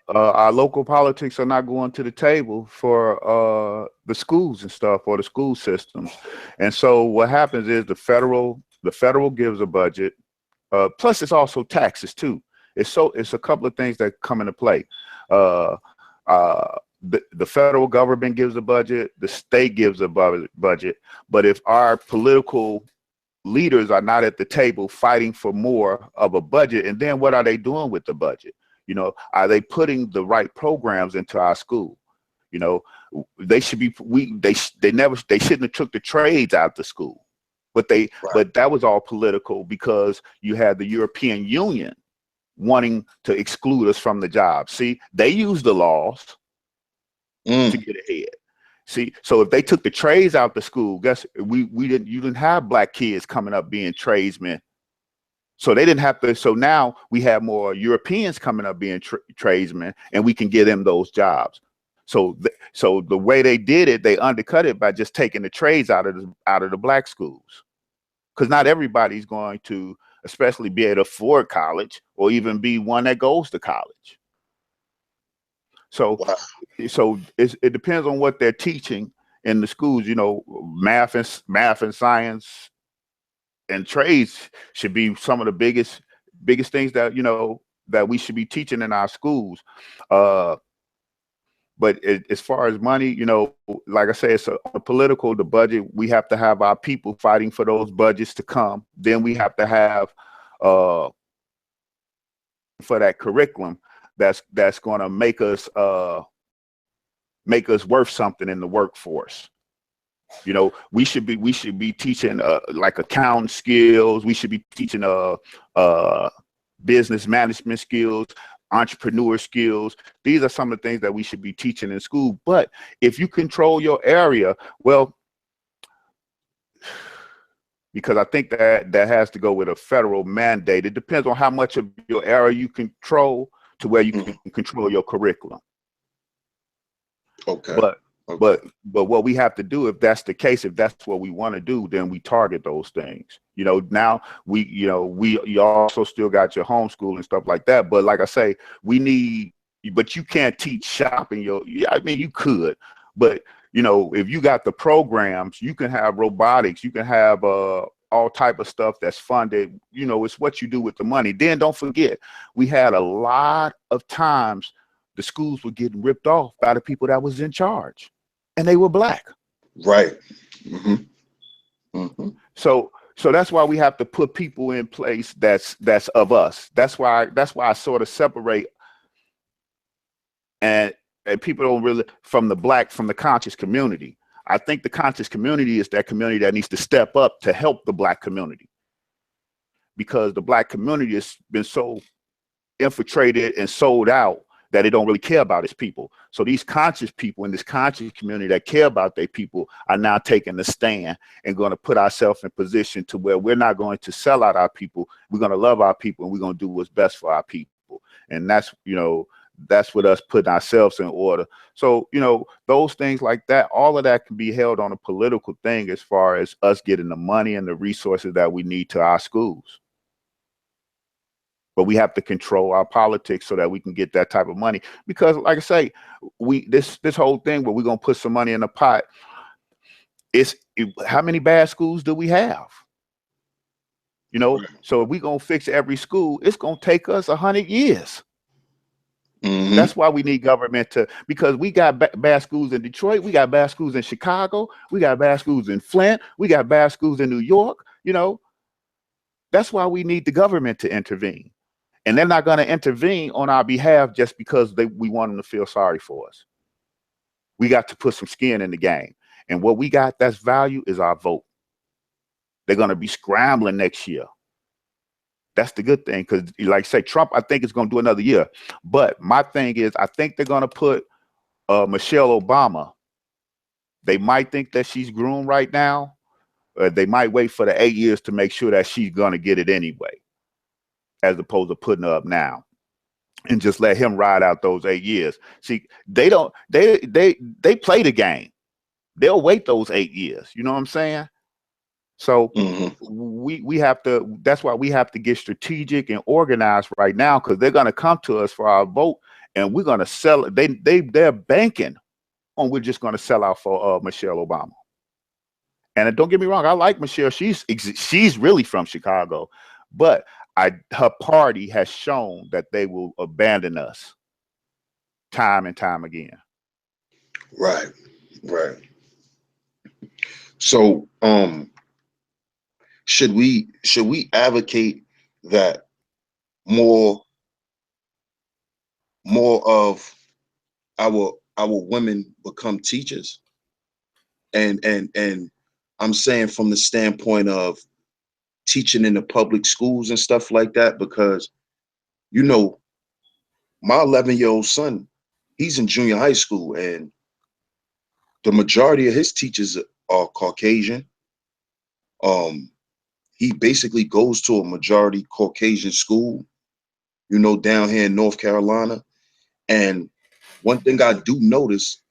Our local politics are not going to the table for the schools and stuff, or the school systems. And so what happens is the federal gives a budget. Plus it's also taxes too. It's a couple of things that come into play. The federal government gives a budget, the state gives a budget. But if our political leaders are not at the table fighting for more of a budget, and then what are they doing with the budget? You know, are they putting the right programs into our school? You know, they should be. They shouldn't have took the trades out of the school, but that was all political, because you had the European Union wanting to exclude us from the job. See, they used the laws to get ahead. See, so if they took the trades out the school, guess you didn't have black kids coming up being tradesmen. So they didn't have to. So now we have more Europeans coming up being tradesmen, and we can give them those jobs. So the way they did it, they undercut it by just taking the trades out of the black schools, because not everybody's going to, especially be able to afford college or even be one that goes to college. So, wow. So it depends on what they're teaching, in the schools. You know, math and science and trades should be some of the biggest things that, you know, that we should be teaching in our schools. But as far as money, you know, like I said, it's a political, the budget, we have to have our people fighting for those budgets to come. Then we have to have for that curriculum that's going to make us worth something in the workforce. You know, we should be teaching like accounting skills. We should be teaching business management skills, entrepreneur skills. These are some of the things that we should be teaching in school. But if you control your area, well, because I think that has to go with a federal mandate. It depends on how much of your area you control to where you can control your curriculum. Okay. But what we have to do, if that's the case, if that's what we want to do, then we target those things. You know, now you also still got your homeschool and stuff like that. But like I say, but you can't teach shopping. I mean, you could, but you know, if you got the programs, you can have robotics, you can have all type of stuff that's funded. You know, it's what you do with the money. Then don't forget, we had a lot of times the schools were getting ripped off by the people that was in charge, and they were Black. Right. Mm-hmm. Mm-hmm. So that's why we have to put people in place that's of us. That's why I sort of separate, and people don't really from the conscious community. I think the conscious community is that community that needs to step up to help the Black community, because the Black community has been so infiltrated and sold out that they don't really care about its people. So these conscious people in this conscious community that care about their people are now taking the stand and going to put ourselves in position to where we're not going to sell out our people. We're going to love our people, and we're going to do what's best for our people. And that's, you know, that's with us putting ourselves in order. So, you know, those things like that, all of that can be held on a political thing as far as us getting the money and the resources that we need to our schools. But we have to control our politics so that we can get that type of money. Because like I say, this whole thing where we're going to put some money in the pot, how many bad schools do we have? You know, so if we're going to fix every school, it's going to take us 100 years. Mm-hmm. That's why we need government because we got bad schools in Detroit. We got bad schools in Chicago. We got bad schools in Flint. We got bad schools in New York. You know, that's why we need the government to intervene. And they're not going to intervene on our behalf just because we want them to feel sorry for us. We got to put some skin in the game. And what we got that's value is our vote. They're going to be scrambling next year. That's the good thing, because like I say, Trump, I think is going to do another year. But my thing is, I think they're going to put Michelle Obama. They might think that she's groomed right now. They might wait for the 8 years to make sure that she's going to get it anyway, as opposed to putting her up now and just let him ride out those 8 years. See, they play the game. They'll wait those 8 years. You know what I'm saying? So we have to, that's why we have to get strategic and organized right now, because they're going to come to us for our vote and we're going to sell it. They're banking on we're just going to sell out for Michelle Obama. And don't get me wrong, I like Michelle. She's really from Chicago, but her party has shown that they will abandon us time and time again. Right. So, should we advocate that more of our women become teachers? And I'm saying from the standpoint of teaching in the public schools and stuff like that, because, you know, my 11-year-old son, he's in junior high school, and the majority of his teachers are Caucasian. He basically goes to a majority Caucasian school, you know, down here in North Carolina. And one thing I do notice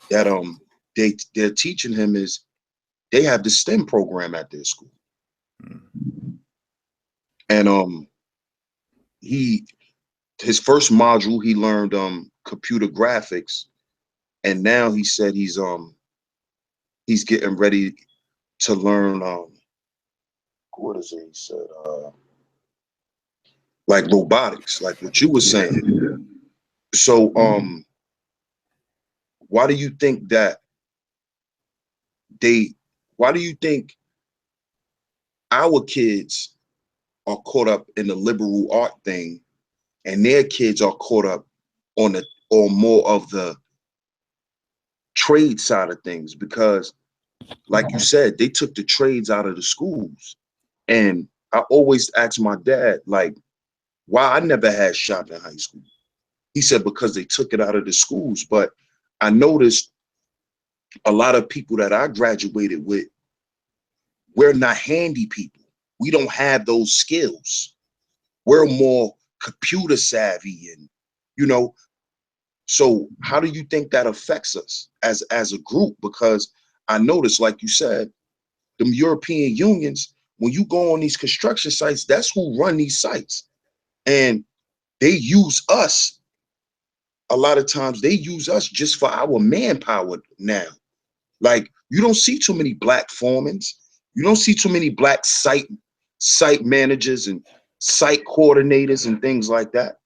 that they're teaching him is they have the STEM program at their school. And his first module he learned computer graphics, and now he said he's he's getting ready to learn what is it he said, like robotics, like what you were saying. So why do you think that they why do you think our kids are caught up in the liberal art thing and their kids are caught up on the or more of the trade side of things? Because like you said, they took the trades out of the schools. And I always ask my dad, like, why I never had shop in high school. He said because they took it out of the schools. But I noticed a lot of people that I graduated with, we're not handy people. We don't have those skills. We're more computer savvy and, you know, so how do you think that affects us as a group? Because I noticed, like you said, the European unions, when you go on these construction sites, that's who run these sites. And they use us. A lot of times they use us just for our manpower now. Like you don't see too many black foremen. You don't see too many black site managers and site coordinators and things like that.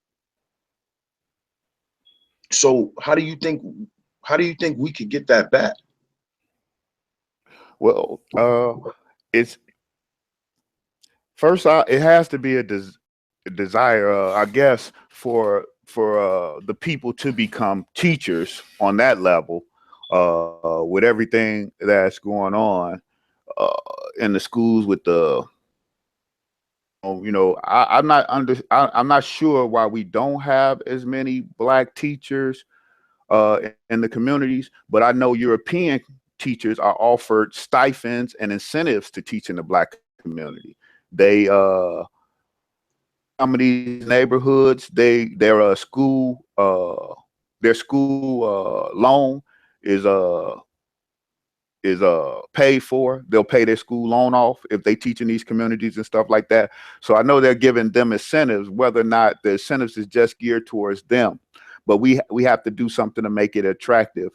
So how do you think we could get that back? Well, it's first, it has to be a desire, I guess, for the people to become teachers on that level, with everything that's going on uh, in the schools with the, I'm not sure why we don't have as many black teachers in the communities, but I know European teachers are offered stipends and incentives to teach in the black community. They some of these neighborhoods, their school loan is paid for. They'll pay their school loan off if they teach in these communities and stuff like that. So I know they're giving them incentives, whether or not the incentives is just geared towards them. But we have to do something to make it attractive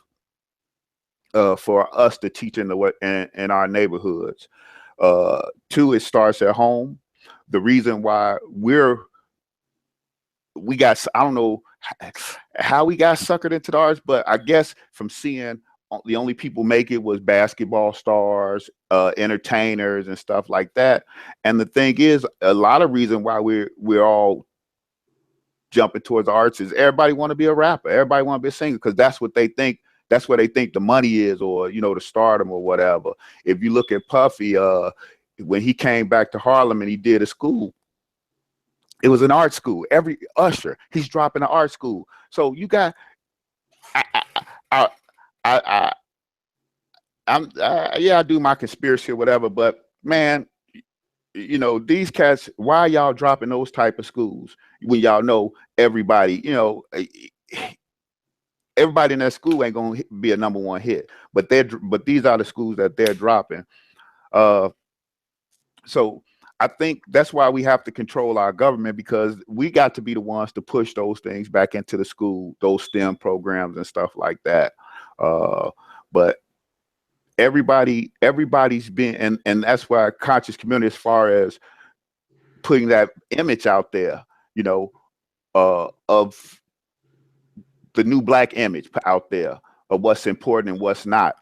for us to teach in in our neighborhoods. Two, it starts at home. The reason why I don't know how we got suckered into the arts, but I guess from seeing the only people make it was basketball stars, entertainers, and stuff like that. And the thing is, a lot of reason why we're all jumping towards the arts is everybody want to be a rapper, everybody want to be a singer, because that's what they think. That's where they think the money is, or the stardom or whatever. If you look at Puffy, when he came back to Harlem and he did a school, it was an art school. Every Usher, he's dropping an art school. So you got, I, I, I do my conspiracy or whatever, but man, these cats, why y'all dropping those type of schools when y'all know everybody, everybody in that school ain't gonna be a #1 hit, but these are the schools that they're dropping. So I think that's why we have to control our government, because we got to be the ones to push those things back into the school, those STEM programs and stuff like that. But everybody's been, and that's why conscious community, as far as putting that image out there, of the new black image out there of what's important and what's not,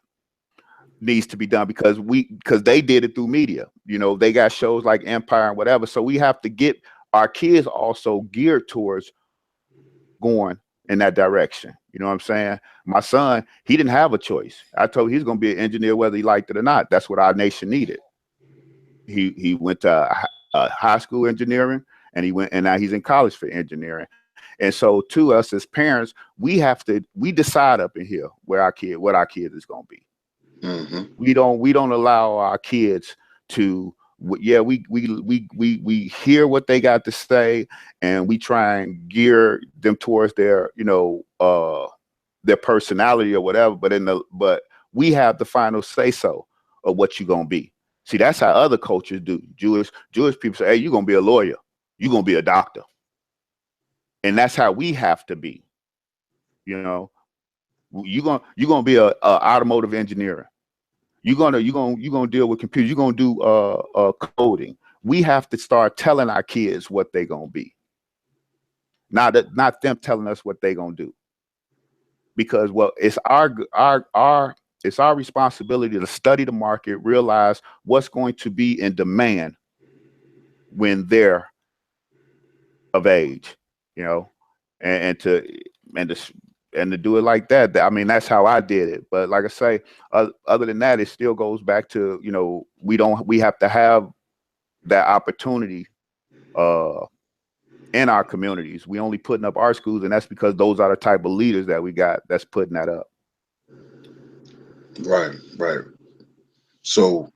needs to be done, because they did it through media. They got shows like Empire and whatever. So we have to get our kids also geared towards going in that direction. You know what I'm saying? My son, he didn't have a choice. I told him he's going to be an engineer whether he liked it or not. That's what our nation needed. He went to high school engineering, and now he's in college for engineering. And so to us as parents, we decide up in here what our kid is going to be. Mm-hmm. We don't allow our kids to, we hear what they got to say, and we try and gear them towards their personality or whatever, but we have the final say so of what you're gonna be. See, that's how other cultures do. Jewish people say, hey, you're gonna be a lawyer, you're gonna be a doctor. And that's how we have to be. You're gonna be a automotive engineer. you're gonna deal with computers. You're gonna do coding. We have to start telling our kids what they're gonna be. Not them telling us what they're gonna do. Because well, it's our responsibility to study the market, realize what's going to be in demand when they're of age, you know, and to do it like that. I mean, that's how I did it. But like I say, other than that, it still goes back to, you know, we have to have that opportunity in our communities. We only putting up our schools, and that's because those are the type of leaders that we got that's putting that up. Right. So,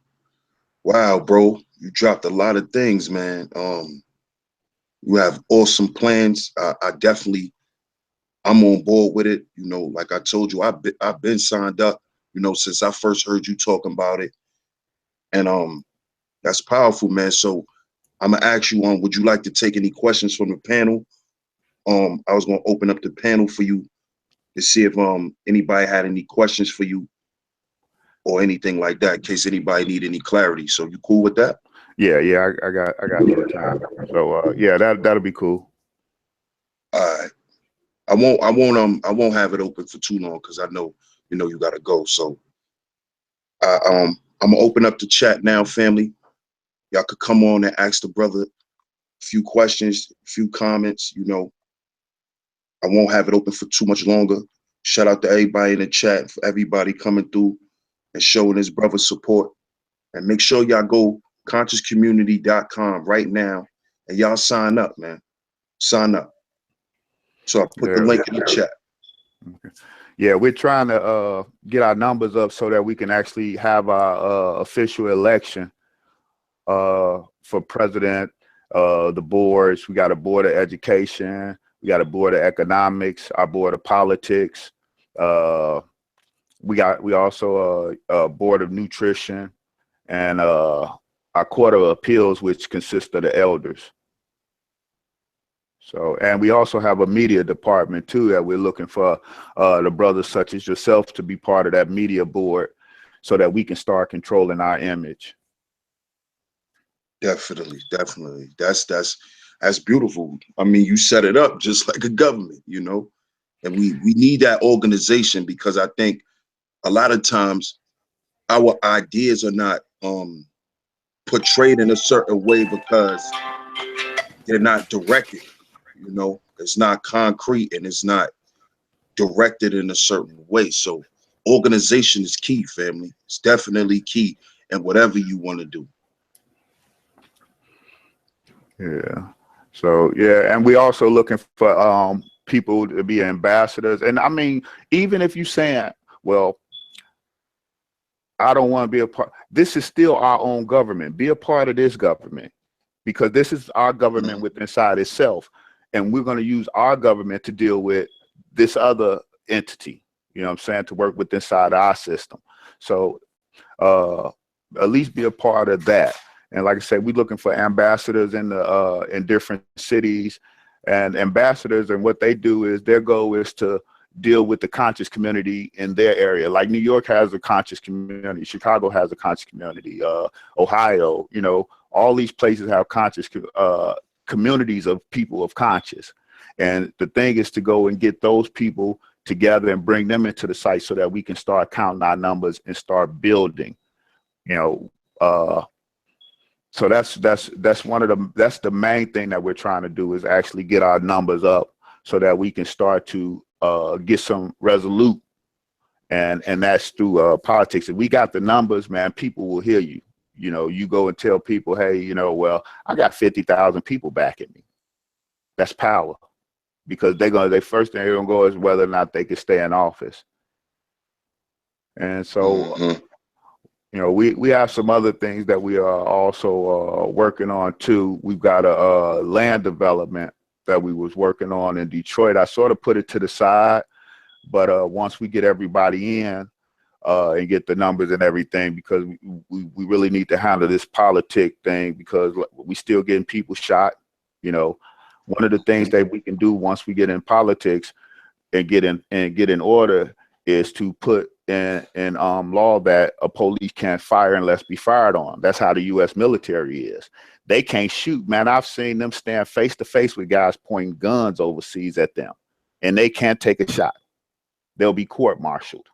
wow, bro, you dropped a lot of things, man. You have awesome plans. I'm on board with it. You know, like I told you, I've been signed up, you know, since I first heard you talking about it. And that's powerful, man. So I'm gonna ask you, would you like to take any questions from the panel? I was gonna open up the panel for you to see if anybody had any questions for you or anything like that, in case anybody need any clarity. So you cool with that? Yeah, I got a little time. So yeah, that'll be cool. All right. I won't have it open for too long because I know, you know, you gotta go. So I'm gonna open up the chat now, family. Y'all could come on and ask the brother a few questions, a few comments, you know. I won't have it open for too much longer. Shout out to everybody in the chat, for everybody coming through and showing his brother support. And make sure y'all go consciouscommunity.com right now and y'all sign up, man. Sign up. So I put the link in the chat. Okay. Yeah, we're trying to get our numbers up so that we can actually have our official election for president, the boards. We got a board of education, we got a board of economics, our board of politics. We also a board of nutrition, and our court of appeals, which consists of the elders. So, and we also have a media department too that we're looking for the brothers such as yourself to be part of that media board so that we can start controlling our image. Definitely. That's beautiful. I mean, you set it up just like a government, you know, and we need that organization, because I think a lot of times our ideas are not portrayed in a certain way because they're not directed, you know. It's not concrete and it's not directed in a certain way. So organization is key, family. It's definitely key in whatever you want to do. Yeah. So yeah, and we also looking for people to be ambassadors. And I mean, even if you're saying, well, I don't want to be a part, this is still our own government. Be a part of this government, because this is our government within inside itself. And we're going to use our government to deal with this other entity, you know what I'm saying, to work with inside our system. So at least be a part of that. And like I said, we're looking for ambassadors in different cities, and ambassadors, and what they do is their goal is to deal with the conscious community in their area. Like New York has a conscious community, Chicago has a conscious community, Ohio, you know, all these places have conscious communities of people of conscious. And the thing is to go and get those people together and bring them into the site so that we can start counting our numbers and start building, you know. So that's the main thing that we're trying to do, is actually get our numbers up so that we can start to get some resolute, and that's through politics. If we got the numbers, man, people will hear you. You know, you go and tell people, hey, you know, well, I got 50,000 people backing me. That's power, because their first thing they're gonna go is whether or not they can stay in office. And so, you know, we have some other things that we are also working on too. We've got a land development that we was working on in Detroit. I sort of put it to the side, but once we get everybody in and get the numbers and everything, because we really need to handle this politic thing, because we still getting people shot. You know, one of the things that we can do once we get in politics and get in order is to put in law that a police can't fire unless be fired on. That's how the U.S. military is. They can't shoot, man. I've seen them stand face to face with guys pointing guns overseas at them, and they can't take a shot. They'll be court-martialed.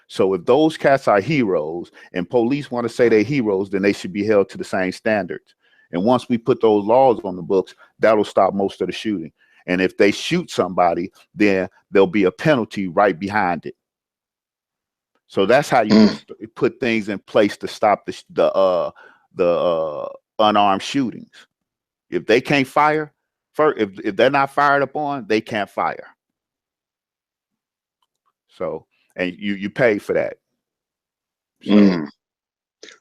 So if those cats are heroes and police want to say they're heroes, then they should be held to the same standards. And once we put those laws on the books, that'll stop most of the shooting. And if they shoot somebody, then there'll be a penalty right behind it. So that's how you put things in place to stop the unarmed shootings. If they can't fire, if they're not fired upon, they can't fire. So, and you pay for that. So,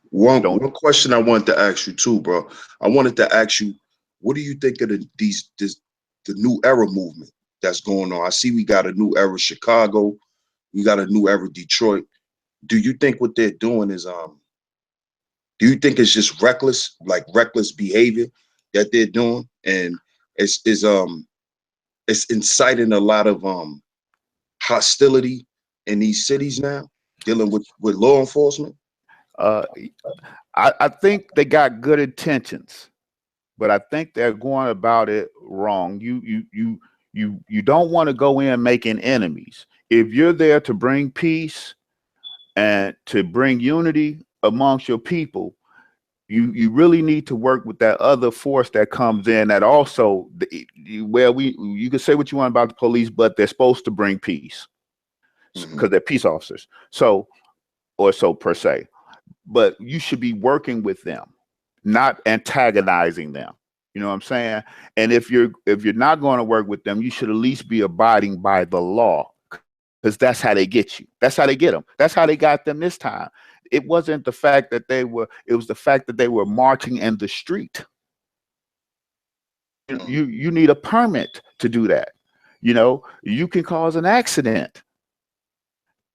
one question I wanted to ask you too, bro. I wanted to ask you, what do you think of the new era movement that's going on? I see we got a new era Chicago, we got a new era Detroit. Do you think what they're doing is do you think it's just reckless behavior that they're doing, and it's inciting a lot of hostility in these cities now, dealing with law enforcement? I think they got good intentions, but I think they're going about it wrong. You don't want to go in making enemies. If you're there to bring peace and to bring unity amongst your people, you really need to work with that other force that comes in that also, you can say what you want about the police, but they're supposed to bring peace because they're peace officers. So per se, but you should be working with them, not antagonizing them. You know what I'm saying? And if you're not going to work with them, you should at least be abiding by the law, because that's how they get you. That's how they get them. That's how they got them this time. It wasn't the fact that it was the fact that they were marching in the street. You need a permit to do that. You know, you can cause an accident.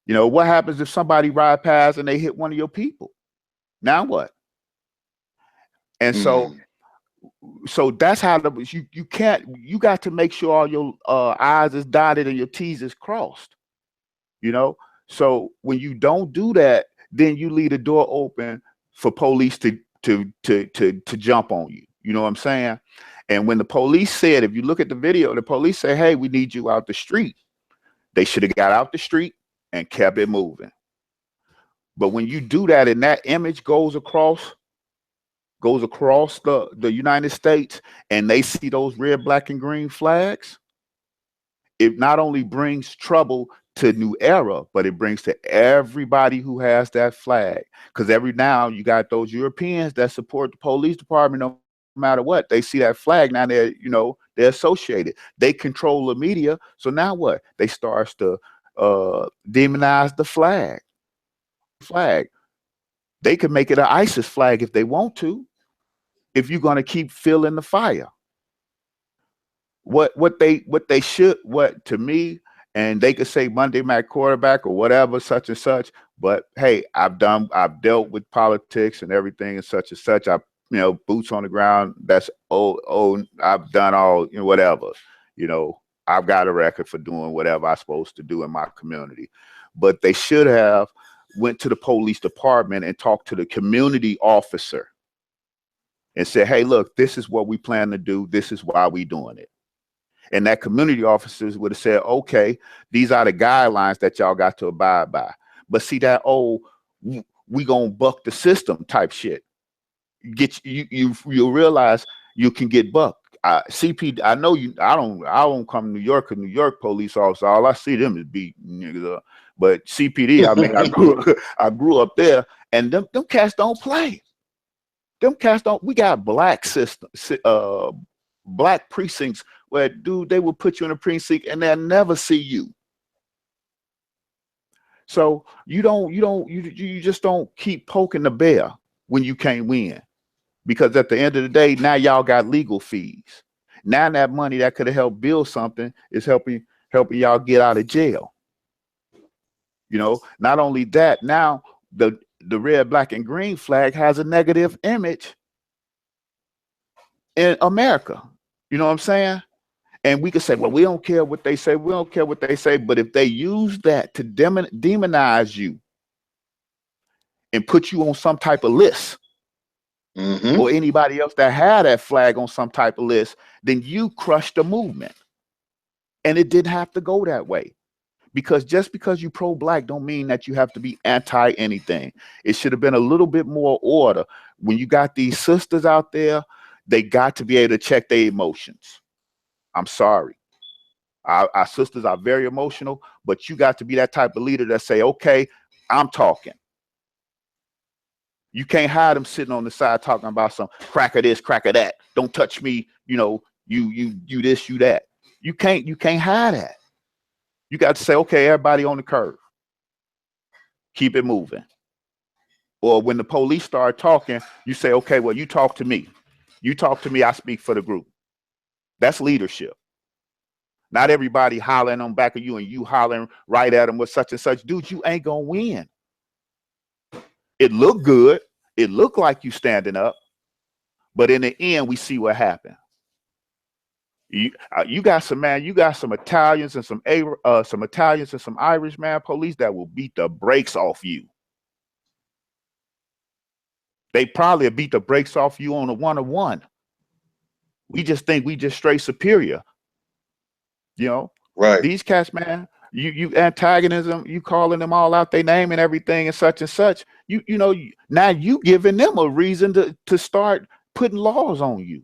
You know, what happens if somebody ride past and they hit one of your people? Now what? And so that's how you got to make sure all your I's is dotted and your T's is crossed. You know, so when you don't do that, then you leave the door open for police to jump on you. You know what I'm saying? And when the police said, if you look at the video, the police say, "Hey, we need you out the street." They should have got out the street and kept it moving. But when you do that and that image goes across the United States and they see those red, black, and green flags, it not only brings trouble to New Era, but it brings to everybody who has that flag. Because every now you got those Europeans that support the police department no matter what. They see that flag, now they're associated. They control the media. So now what? They starts to demonize the flag. They could make it an ISIS flag if they want to, if you're going to keep filling the fire. What to me, and they could say Monday Mac quarterback or whatever, such and such, but hey, I've dealt with politics and everything and such. Boots on the ground. That's I've done all, whatever, I've got a record for doing whatever I'm supposed to do in my community. But they should have went to the police department and talked to the community officer and said, "Hey, look, this is what we plan to do. This is why we doing it." And that community officers would have said, "Okay, these are the guidelines that y'all got to abide by." But see that we gonna buck the system type shit. You'll realize you can get bucked. CP, I know you. I don't come to New York, because New York police officer, all I see them is beating niggas up. But CPD, I mean, I grew up there, and them cats don't play. Them cats don't. We got black black precincts where, dude, they will put you in a precinct and they'll never see you. So you just don't keep poking the bear when you can't win, because at the end of the day, now y'all got legal fees. Now that money that could have helped build something is helping y'all get out of jail. Not only that, now the red, black, and green flag has a negative image in America. You know what I'm saying? And we could say, well, we don't care what they say. We don't care what they say. But if they use that to demonize you and put you on some type of list, or anybody else that had that flag on some type of list, then you crushed the movement. And it didn't have to go that way. Because just because you pro-black don't mean that you have to be anti anything. It should have been a little bit more order. When you got these sisters out there, they got to be able to check their emotions. I'm sorry. Our sisters are very emotional, but you got to be that type of leader that say, okay, I'm talking. You can't have them sitting on the side talking about some crack of this, crack of that. Don't touch me. You know, you this, you that. You can't have that. You got to say, okay, everybody on the curve. Keep it moving. Or when the police start talking, you say, okay, well, you talk to me. You talk to me, I speak for the group. That's leadership. Not everybody hollering on back of you and you hollering right at them with such and such. Dude, you ain't gonna win. It looked good. It looked like you standing up. But in the end, we see what happened. You got some Italians and some Italians and some Irish police that will beat the brakes off you. They probably beat the brakes off you on a one-on-one. We just think we just straight superior. You know, right? These cats, man, you antagonism, you calling them all out their name and everything and such. You know, now you giving them a reason to start putting laws on you.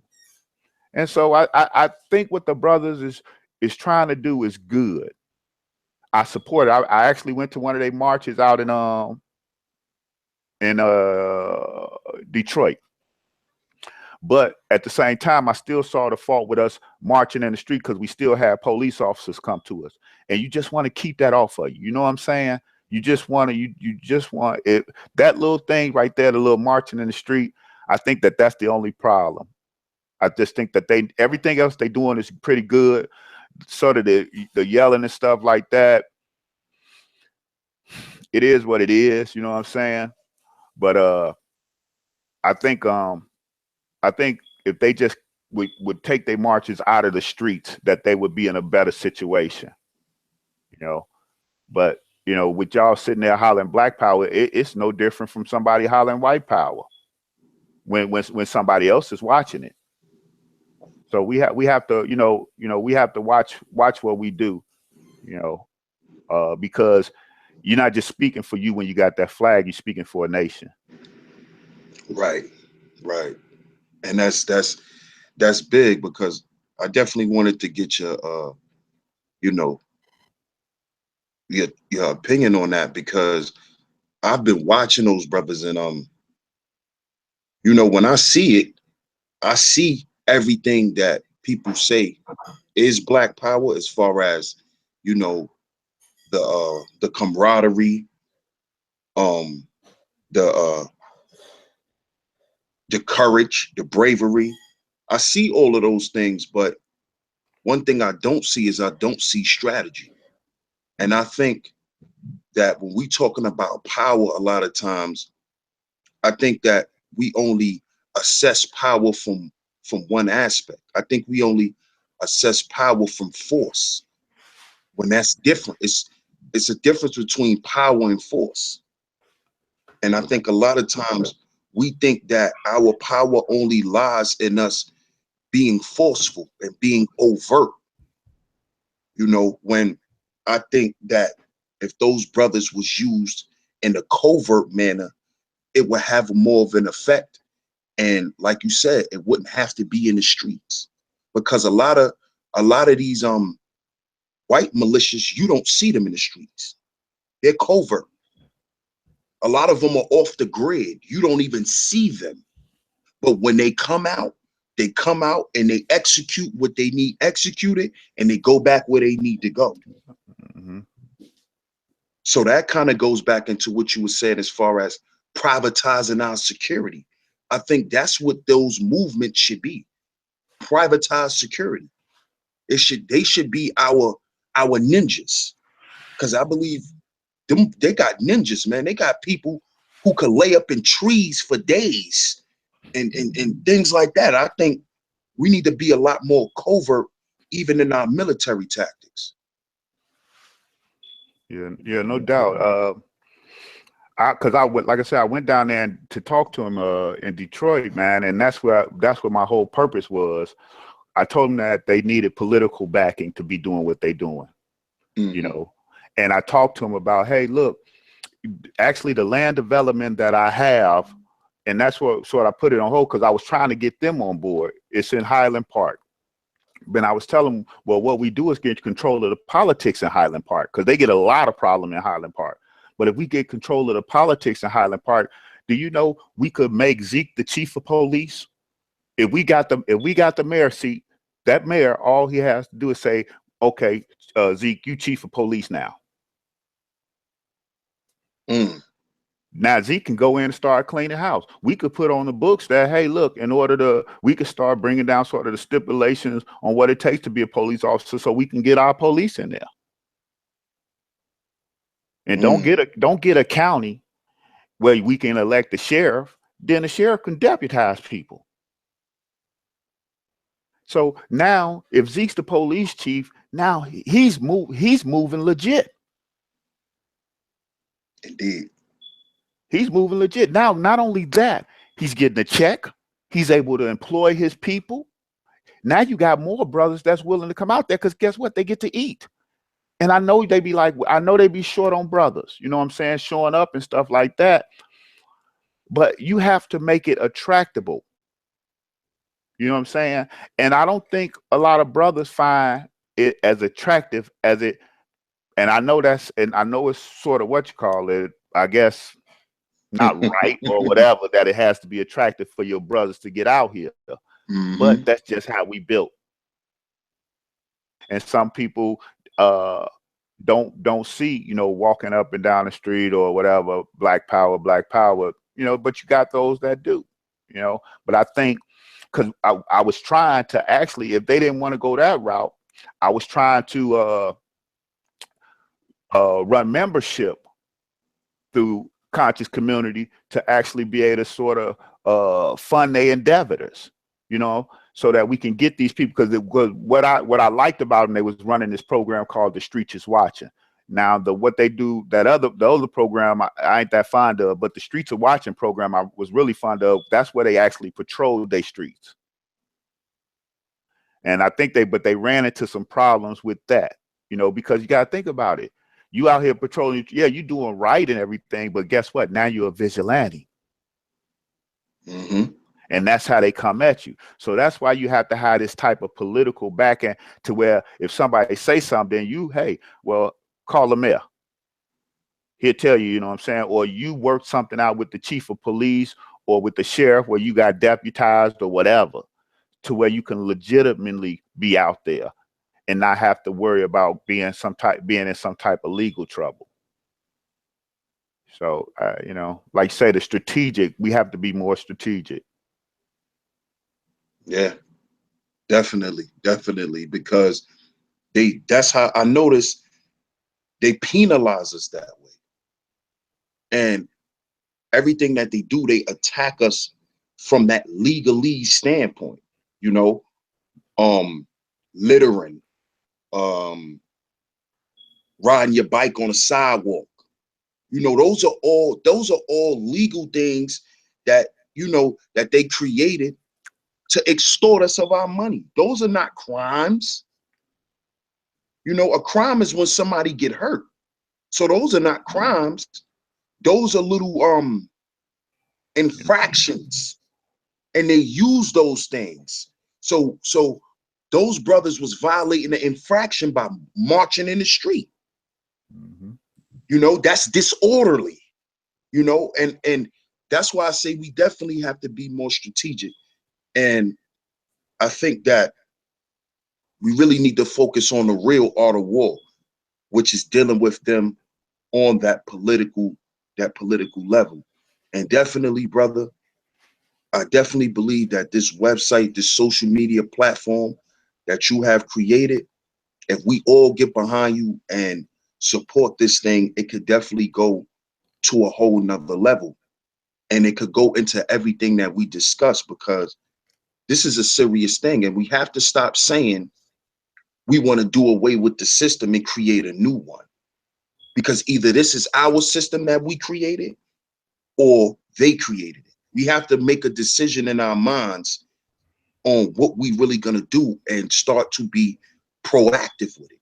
And so I think what the brothers is trying to do is good. I support it. I actually went to one of their marches out in Detroit. But at the same time, I still saw the fault with us marching in the street because we still had police officers come to us. And you just want to keep that off of you. You know what I'm saying? You just want to, you just want it. That little thing right there, the little marching in the street, I think that's the only problem. I just think that everything else they doing is pretty good. Sort of the yelling and stuff like that. It is what it is. You know what I'm saying? But I think if they just would take their marches out of the streets, that they would be in a better situation, you know. But, you know, with y'all sitting there hollering black power, it's no different from somebody hollering white power when somebody else is watching it. So we have to, you know, we have to watch what we do, you know, because you're not just speaking for you when you got that flag, you're speaking for a nation. Right. And that's big, because I definitely wanted to get your you know, your opinion on that, because I've been watching those brothers, and you know, when I see it, I see everything that people say is black power, as far as, you know, the camaraderie, the courage, the bravery. I see all of those things, but one thing I don't see is I don't see strategy. And I think that when we talking about power, a lot of times, I think that we only assess power from one aspect. I think we only assess power from force, when that's different. It's a difference between power and force. And I think a lot of times we think that our power only lies in us being forceful and being overt, you know, when I think that if those brothers was used in a covert manner, it would have more of an effect. And like you said, it wouldn't have to be in the streets, because a lot of these white militias, you don't see them in the streets. They're covert. A lot of them are off the grid. You don't even see them. But when they come out and they execute what they need executed, and they go back where they need to go. Mm-hmm. So that kind of goes back into what you were saying as far as privatizing our security. I think that's what those movements should be. Privatized security. They should be our ninjas. Because I believe they got ninjas, man. They got people who could lay up in trees for days and things like that. I think we need to be a lot more covert even in our military tactics. Yeah, no doubt. Because I went, like I said, I went down there to talk to him in Detroit, man, and that's what my whole purpose was. I told them that they needed political backing to be doing what they're doing, you know. And I talked to them about, hey, look, actually the land development that I have, and that's what sort of I put it on hold because I was trying to get them on board. It's in Highland Park. But I was telling them, well, what we do is get control of the politics in Highland Park because they get a lot of problem in Highland Park. But if we get control of the politics in Highland Park, do you know we could make Zeke the chief of police? If we got the mayor seat, that mayor, all he has to do is say, okay, Zeke, you chief of police now. Now Zeke can go in and start cleaning house. We could put on the books that, hey, look, we could start bringing down sort of the stipulations on what it takes to be a police officer so we can get our police in there. And don't get a county where we can elect the sheriff, then the sheriff can deputize people. So now if Zeke's the police chief, now he's moving legit. Indeed. He's moving legit. Now, not only that, he's getting a check. He's able to employ his people. Now you got more brothers that's willing to come out there because guess what? They get to eat. And I know they be short on brothers, you know what I'm saying, showing up and stuff like that. But you have to make it attractable. You know what I'm saying? And I don't think a lot of brothers find it as attractive as it. And I know it's sort of what you call it, I guess, not right or whatever, that it has to be attractive for your brothers to get out here. But that's just how we built. And some people don't see, you know, walking up and down the street or whatever, black power, you know, but you got those that do, you know. But I think because I was trying to actually, if they didn't want to go that route, I was trying to run membership through Conscious Community to actually be able to sort of fund their endeavors, you know, so that we can get these people, because what I liked about them, they was running this program called The Streets Is Watching. Now what they do, the other program I ain't that fond of, but the Streets Are Watching program I was really fond of. That's where they actually patrolled their streets. And I think they ran into some problems with that, you know, because you got to think about it. You out here patrolling, yeah, you doing right and everything, but guess what? Now you're a vigilante. And that's how they come at you. So that's why you have to have this type of political backing to where if somebody say something, you, hey, well, call the mayor. He'll tell you, you know what I'm saying? Or you work something out with the chief of police or with the sheriff where you got deputized or whatever, to where you can legitimately be out there and not have to worry about being in some type of legal trouble. So, you know, like you say, the strategic, we have to be more strategic. Yeah, definitely, because that's how I noticed they penalize us that way. And everything that they do, they attack us from that legalese standpoint, you know, littering, riding your bike on a sidewalk. You know, those are all legal things that, you know, that they created to extort us of our money. Those are not crimes. You know, a crime is when somebody get hurt. So those are not crimes. Those are little infractions, and they use those things. So those brothers was violating the infraction by marching in the street. You know, that's disorderly, you know, and that's why I say we definitely have to be more strategic. And I think that we really need to focus on the real art of war, which is dealing with them on that political level. And definitely, brother, I definitely believe that this website, this social media platform that you have created, if we all get behind you and support this thing, it could definitely go to a whole nother level. And it could go into everything that we discuss, because this is a serious thing. And we have to stop saying we want to do away with the system and create a new one. Because either this is our system that we created or they created it. We have to make a decision in our minds on what we really gonna do and start to be proactive with it.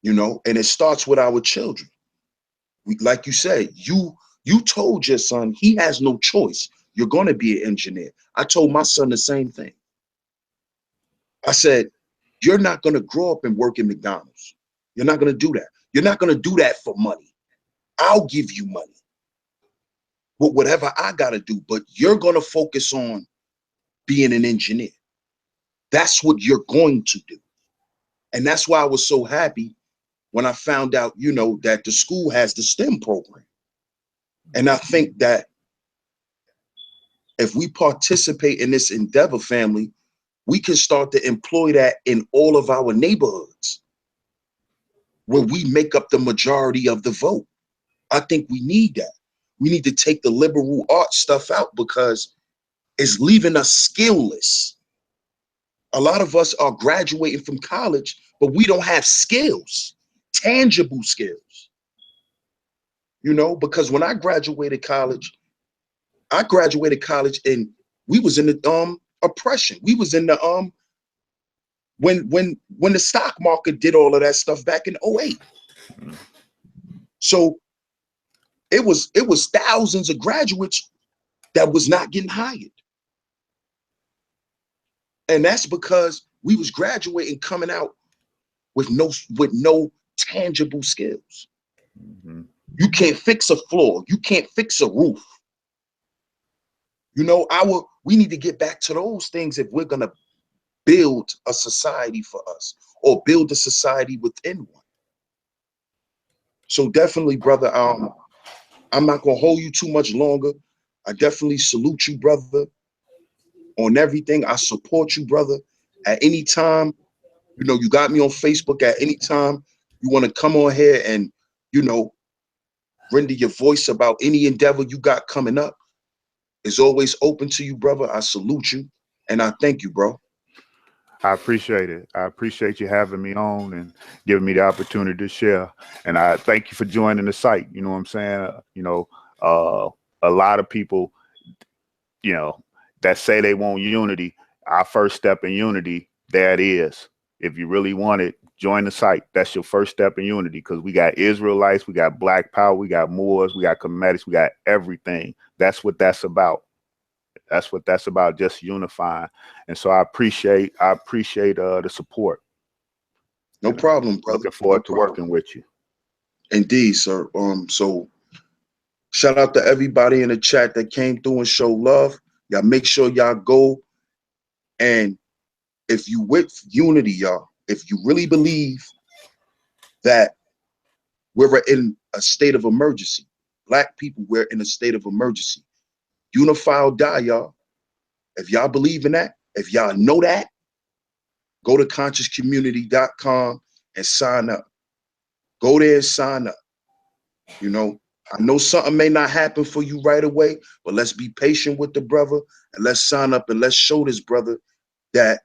You know, and it starts with our children. Like you said, you told your son he has no choice. You're gonna be an engineer. I told my son the same thing. I said, you're not gonna grow up and work in McDonald's. You're not gonna do that. You're not gonna do that for money. I'll give you money with whatever I gotta do, but you're gonna focus on being an engineer. That's what you're going to do. And that's why I was so happy when I found out, you know, that the school has the STEM program. And I think that if we participate in this endeavor, family, we can start to employ that in all of our neighborhoods where we make up the majority of the vote. I think we need that. We need to take the liberal arts stuff out because it's leaving us skillless. A lot of us are graduating from college, but we don't have skills, tangible skills. You know, because when I graduated college and we was in the oppression. We was in the when the stock market did all of that stuff back in 08. So it was thousands of graduates that was not getting hired. And that's because we was graduating coming out with no tangible skills. Mm-hmm. You can't fix a floor, you can't fix a roof. You know, we need to get back to those things if we're gonna build a society for us or build a society within one. So definitely, brother, I'm not gonna hold you too much longer. I definitely salute you, brother, on everything. I support you, brother. At any time, you know, you got me on Facebook. At any time you want to come on here and, you know, render your voice about any endeavor you got coming up, is always open to you, brother. I salute you and I thank you, bro. I appreciate it. I appreciate you having me on and giving me the opportunity to share. And I thank you for joining the site. You know what I'm saying? Uh, a lot of people, you know, that say they want unity. Our first step in unity, there it is. If you really want it, join the site. That's your first step in unity because we got Israelites, we got Black Power, we got Moors, we got Comedics, we got everything. That's what that's about. That's what that's about, just unifying. And so I appreciate the support. No problem, brother. Looking forward to working with you. Indeed, sir. So shout out to everybody in the chat that came through and show love. Y'all make sure y'all go. And if you with unity, y'all, if you really believe that we're in a state of emergency, Black people, we're in a state of emergency. Unify or die, y'all. If y'all believe in that, if y'all know that, go to consciouscommunity.com and sign up. Go there and sign up. You know, I know something may not happen for you right away, but let's be patient with the brother and let's sign up and let's show this brother that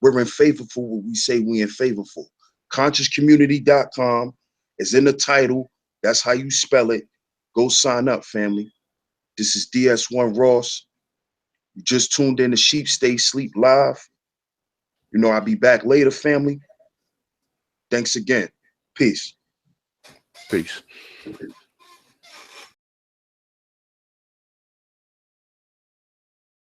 we're in favor for what we say we in favor for. Consciouscommunity.com is in the title. That's how you spell it. Go sign up, family. This is DS1 Ross. You just tuned in to Sheep Stay Sleep Live. You know, I'll be back later, family. Thanks again. Peace. Peace.